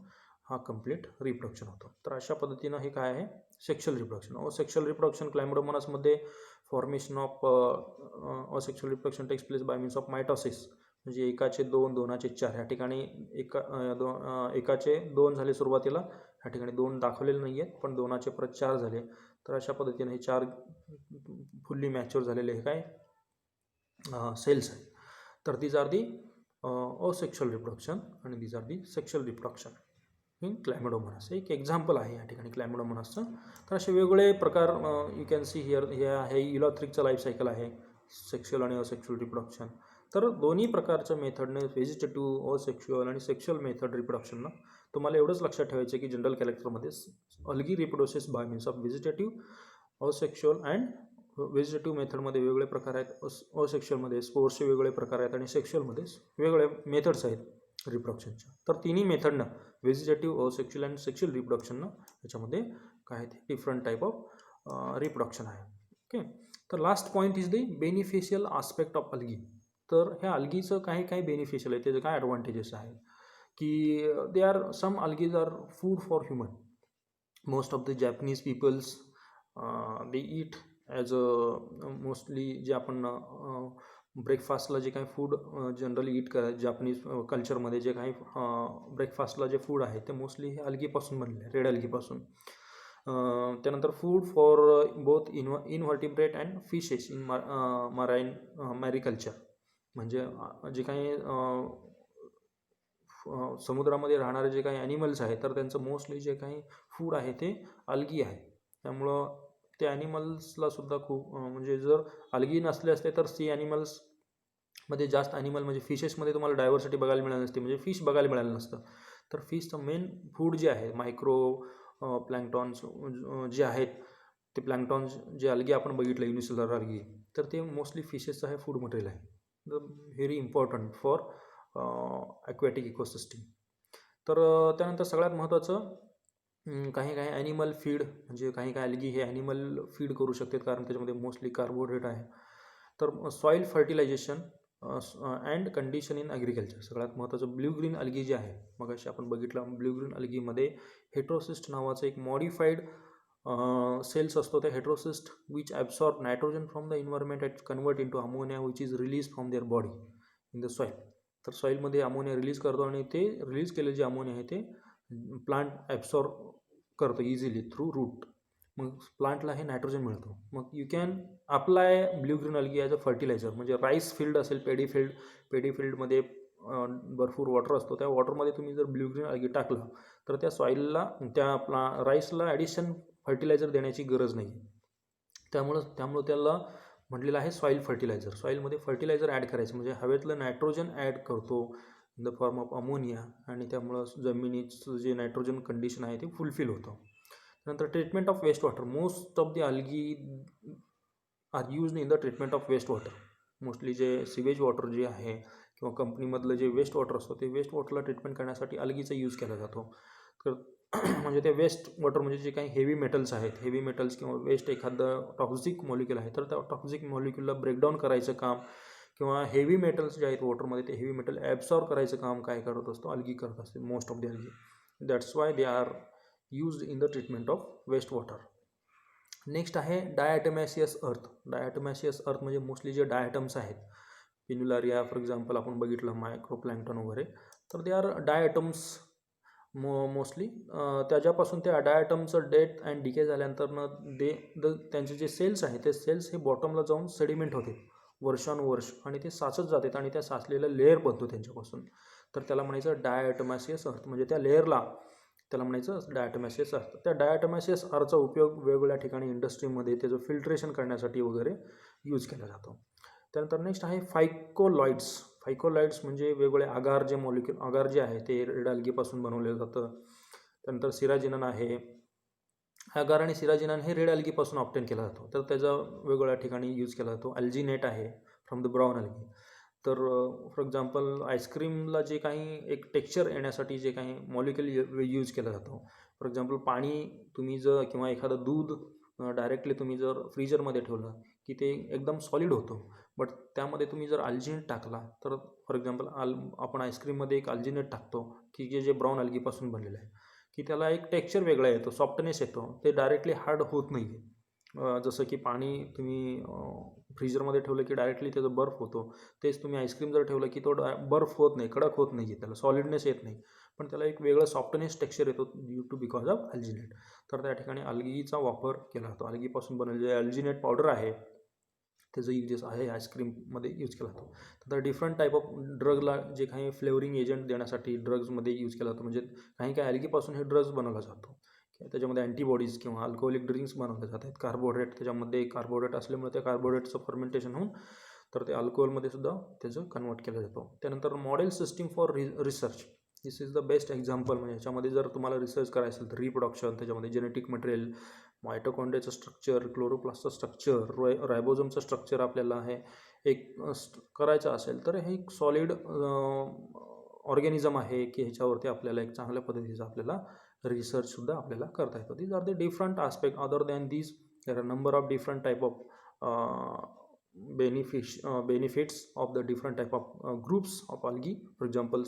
हा कंप्लीट रिप्रोडक्शन होतो. तर अशा पद्धतीनं हे काय आहे, सेक्शुअल रिप्रोडक्शन. सेक्शुअल रिप्रोडक्शन क्लायमोडोमोनासमध्ये formation of sexual reproduction takes place by means of mitosis, म्हणजे एकाचे दोन, दोनाचे चार. ह्या ठिकाणी एकाचे दोन झाले सुरुवातीला, ह्या ठिकाणी दोन दाखवलेले नाही आहेत, पण दोनाचे परत चार झाले. तर अशा पद्धतीने हे चार फुल्ली मॅच्युअर झालेले हे काय सेल्स आहेत. तर these are the asexual reproduction आणि these are the sexual reproduction in Chlamydomonas. एक एक्झाम्पल आहे या ठिकाणी क्लायमोडोमोनासचं. तर असे वेगवेगळे प्रकार यू कॅन सी हिअर. हे इलॉथ्रिकचं लाईफ सायकल आहे, सेक्शुअल आणि असेक्शुअल रिप्रोडक्शन. तर दोन्ही प्रकारच्या मेथडने, व्हेजिटेटिव्ह, असेक्शुअल आणि सेक्शुअल मेथड रिप्रोडक्शनला तुम्हाला एवढंच लक्षात ठेवायचं की जनरल कॅरेक्टरमध्ये algae reproduces by means of vegetative, asexual and vegetative मेथडमध्ये वेगवेगळे प्रकार आहेत, असेक्शुअलमध्ये स्पोर्सचे वेगवेगळे प्रकार आहेत आणि सेक्शुअलमध्ये वेगवेगळे मेथड्स आहेत रिप्रोडक्शनच्या. तर तिन्ही मेथडनं, व्हेजिटेटिव्ह, असेक्शुअल अँड सेक्शुअल रिप्रोडक्शननं याच्यामध्ये काय आहे, डिफरंट टाईप ऑफ रिप्रोडक्शन आहे. ओके. तर last point is the beneficial aspect of algae. तर ह्या अल्गीचं काही काही बेनिफिशियल आहे, त्याचे काय ॲडव्हान्टेजेस आहेत की they are some algaes are food for human. Most of the Japanese peoples they eat as a mostly जे आपण ब्रेकफास्टला जे काही फूड जनरली ईट जापनीज कल्चरमध्ये जे काही ब्रेकफास्टला जे फूड आहे ते मोस्टली हे अल्गीपासून बनले, रेड अल्गीपासून. त्यानंतर food for both invertebrate and fishes in marine mariculture, म्हणजे जे काही समुद्रामध्ये राहणारे जे काही ॲनिमल्स आहेत तर त्यांचं मोस्टली जे काही फूड आहे ते अल्गी आहे. त्यामुळं त्या ॲनिमल्सला सुद्धा खूप म्हणजे जर अल्गी नसले असते तर सी ॲनिमल्समध्ये जास्त ॲनिमल म्हणजे फिशेसमध्ये तुम्हाला डायव्हर्सिटी बघायला मिळाली नसते, म्हणजे फिश बघायला मिळालं नसतं. तर फिशचं मेन फूड जे आहे, मायक्रो प्लँक्टॉन्स जे आहेत, ते प्लँक्टॉन्स जे अल्गी आपण बघितलं, युनिसेलुलर अल्गी, तर ते मोस्टली फिशेसचं हे फूड मटेरियल आहे. Very important for aquatic ecosystem. तर त्यानंतर सगळ्यात महत्त्वाचं काही काही ॲनिमल फीड, म्हणजे काही काही अल्गी हे ॲनिमल फीड करू शकतात कारण त्याच्यामध्ये मोस्टली कार्बोहायड्रेट आहे. तर soil fertilisation and condition in agriculture. सगळ्यात महत्त्वाचं ब्ल्यू ग्रीन अल्गी जे आहे, मग अशी आपण बघितलं ब्ल्यू ग्रीन अल्गीमध्ये हेट्रोसिस्ट नावाचं एक मॉडिफाईड सेल्स असतो. त्या heterocyst which absorb nitrogen from the environment and convert in to ammonia which is release from their body in the soil. तर सॉईलमध्ये अमोनिया रिलीज करतो आणि ते रिलीज केलेले जे अमोनिया आहे ते प्लांट ॲब्सॉर्ब करतो इझिली थ्रू रूट. मग प्लांटला हे नायट्रोजन मिळतो. मग you can apply blue green algae as a fertiliser. म्हणजे राईस फील्ड असेल, पेडी फील्डमध्ये भरपूर वॉटर असतो, त्या वॉटरमध्ये तुम्ही जर ब्ल्यू ग्रीन अल्गी टाकलं तर त्या सॉईलला, त्या राईसला ॲडिशन फर्टिलायझर देण्याची गरज नाही. त्यामुळं त्याला म्हटलेलं आहे सॉईल फर्टिलायझर. सॉईलमध्ये फर्टिलायझर ॲड करायचं म्हणजे हवेतलं नायट्रोजन ॲड करतो in the form of ammonia, आणि त्यामुळं जमिनीचं जे नायट्रोजन कंडिशन आहे ते फुलफिल होतं. नंतर treatment of waste water. Most of the algae are used in the treatment of waste water. Mostly जे सिवेज वॉटर जे आहे किंवा कंपनीमधलं जे वेस्ट वॉटर असतं ते वेस्ट वॉटरला ट्रीटमेंट करण्यासाठी अल्गीचा यूज केला जातो. तर म्हणजे ते वेस्ट वॉटर म्हणजे जे काही हेवी मेटल्स आहेत, हेवी मेटल्स किंवा वेस्ट एखादं टॉक्झिक मॉलिक्यूल आहे तर त्या टॉक्झिक मॉलिक्यूलला ब्रेकडाऊन करायचं काम किंवा हेवी मेटल्स जे आहेत वॉटरमध्ये ते हेवी मेटल ॲब्सॉर्ब करायचं काम काय करत असतो, अल्गी करत असते, most of the algae. That's why they are used in the treatment of waste water. Next आहे डायटमॅशियस अर्थ. डायटमॅशियस अर्थ म्हणजे मोस्टली जे डायटम्स आहेत, पिन्युलारिया फॉर एक्झाम्पल आपण बघितलं, मायक्रोप्लॅन्क्टन वगैरे, तर दे आर डायटम्स मोस्टली. त्याच्यापासून त्या डायटमचं डेथ अँड डिके झाल्यानंतर त्यांचे जे सेल्स आहेत ते सेल्स हे बॉटमला जाऊन सेडिमेंट होते वर्षानुवर्ष, आणि ते साचत जातात आणि त्या साचलेला लेअर बनतो त्यांच्यापासून. तर त्याला म्हणायचं डायटमॅशियस अर्थ, म्हणजे त्या लेअरला त्याला म्हणायचं डायटमॅशियस अर्थ. त्या डायटमॅशियस अर्थचा उपयोग वेगवेगळ्या ठिकाणी इंडस्ट्रीमध्ये त्याचं फिल्ट्रेशन करण्यासाठी वगैरे यूज केला जातो. त्यानंतर नेक्स्ट आहे फायकोलॉइड्स. फायकोलॉइड्स म्हणजे वेगवेगळे आगार, जे मॉलिक्युल आगार जे आहे ते रेड अल्गीपासून बनवलं जातं. त्यानंतर सिराजिनन आहे. आगार आणि सिराजिनन हे रेड अल्गीपासून ऑब्टेन केला जातो, तर त्याचा वेगवेगळ्या ठिकाणी यूज केला जातो. अल्जिनेट आहे फ्रॉम द ब्राऊन अल्गी. तर फॉर एक्झाम्पल आईस्क्रीमला जे काही एक टेक्स्चर येण्यासाठी जे काही मॉलिक्युल यूज केला जातो. फॉर एक्झाम्पल पाणी तुम्ही जर किंवा एखादं दूध डायरेक्टली तुम्ही जर फ्रीजरमध्ये ठेवलं की ते एकदम सॉलिड होतं, बट त्यामध्ये तुम्ही जर अल्जिनेट टाकला तर फॉर एक्झाम्पल आपण आईस्क्रीममध्ये एक अल्जिनेट टाकतो की जे ब्राऊन अल्गीपासून बनलेलं आहे, की त्याला एक टेक्स्चर वेगळा येतो, सॉफ्टनेस येतो, ते डायरेक्टली हार्ड होत नाही आहे. जसं की पाणी तुम्ही फ्रीजरमध्ये ठेवलं की डायरेक्टली त्याचा बर्फ होतो, तेच तुम्ही आईस्क्रीम जर ठेवलं की तो बर्फ होत नाही, कडक होत नाही, त्याला सॉलिडनेस येत नाही, पण त्याला एक वेगळं सॉफ्टनेस टेक्स्चर येतो ड्यू टू बिकॉज ऑफ अल्जिनेट. तर त्या ठिकाणी अल्गीचा वापर केला जातो. अल्गीपासून बनवलेले अल्जिनेट पावडर आहे त्याचं यूजेस आहे आईस्क्रीममध्ये यूज केला जातो. तर डिफरंट टाईप ऑफ ड्रगला जे काही फ्लेवरिंग एजंट देण्यासाठी ड्रग्जमध्ये यूज केला जातो, म्हणजे काही अल्गीपासून हे ड्रग्ज बनवला जातो. त्याच्यामध्ये अँटीबॉडीज किंवा अल्कोहोलिक ड्रिंक्स बनवले जातात. कार्बोहायड्रेट, त्याच्यामध्ये कार्बोहायड्रेट असल्यामुळे त्या कार्बोहायड्रेटचं फर्मेंटेशन होऊन तर ते अल्कोहोलमध्ये सुद्धा त्याचं कन्वर्ट केलं जातं. त्यानंतर model system for research. This is the best example. म्हणजे याच्यामध्ये जर तुम्हाला रिसर्च करायचं असेल तर रिप्रोडक्शन, त्याच्यामध्ये जेनेटिक मटेरियल, मायटोकॉन्ड्रियाचं स्ट्रक्चर, क्लोरोप्लास्टचं स्ट्रक्चर, रायबोझोमचं स्ट्रक्चर आपल्याला हे एक करायचं असेल तर हे एक सॉलिड ऑर्गॅनिझम आहे की ह्याच्यावरती आपल्याला एक चांगल्या पद्धतीचा आपल्याला रिसर्चसुद्धा आपल्याला करता येतो. These are the different aspect. Other than these there are number of different type of benefits of the different type of groups of algae. For example,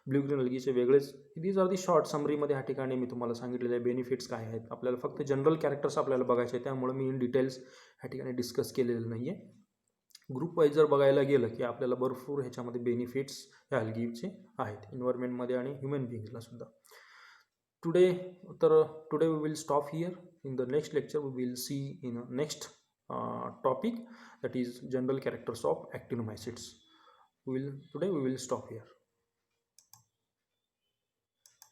blue green algaeचे वेगळेच. दीज आर दी शॉर्ट समरीमध्ये ह्या ठिकाणी मी तुम्हाला सांगितलेले benefits काय आहेत. आपल्याला फक्त जनरल कॅरेक्टर्स आपल्याला बघायचे, त्यामुळे मी इन डिटेल्स ह्या ठिकाणी डिस्कस केलेलं नाही आहे. ग्रुप वाईज जर बघायला गेलं की आपल्याला भरपूर ह्याच्यामध्ये बेनिफिट्स ह्या अल्गीचे आहेत एन्व्हायरमेंटमध्ये आणि ह्युमन बिईंगला सुद्धा. Today we will stop here. In the next lecture we will see in next topic, that is general characters of actinomycetes. Today we will stop here.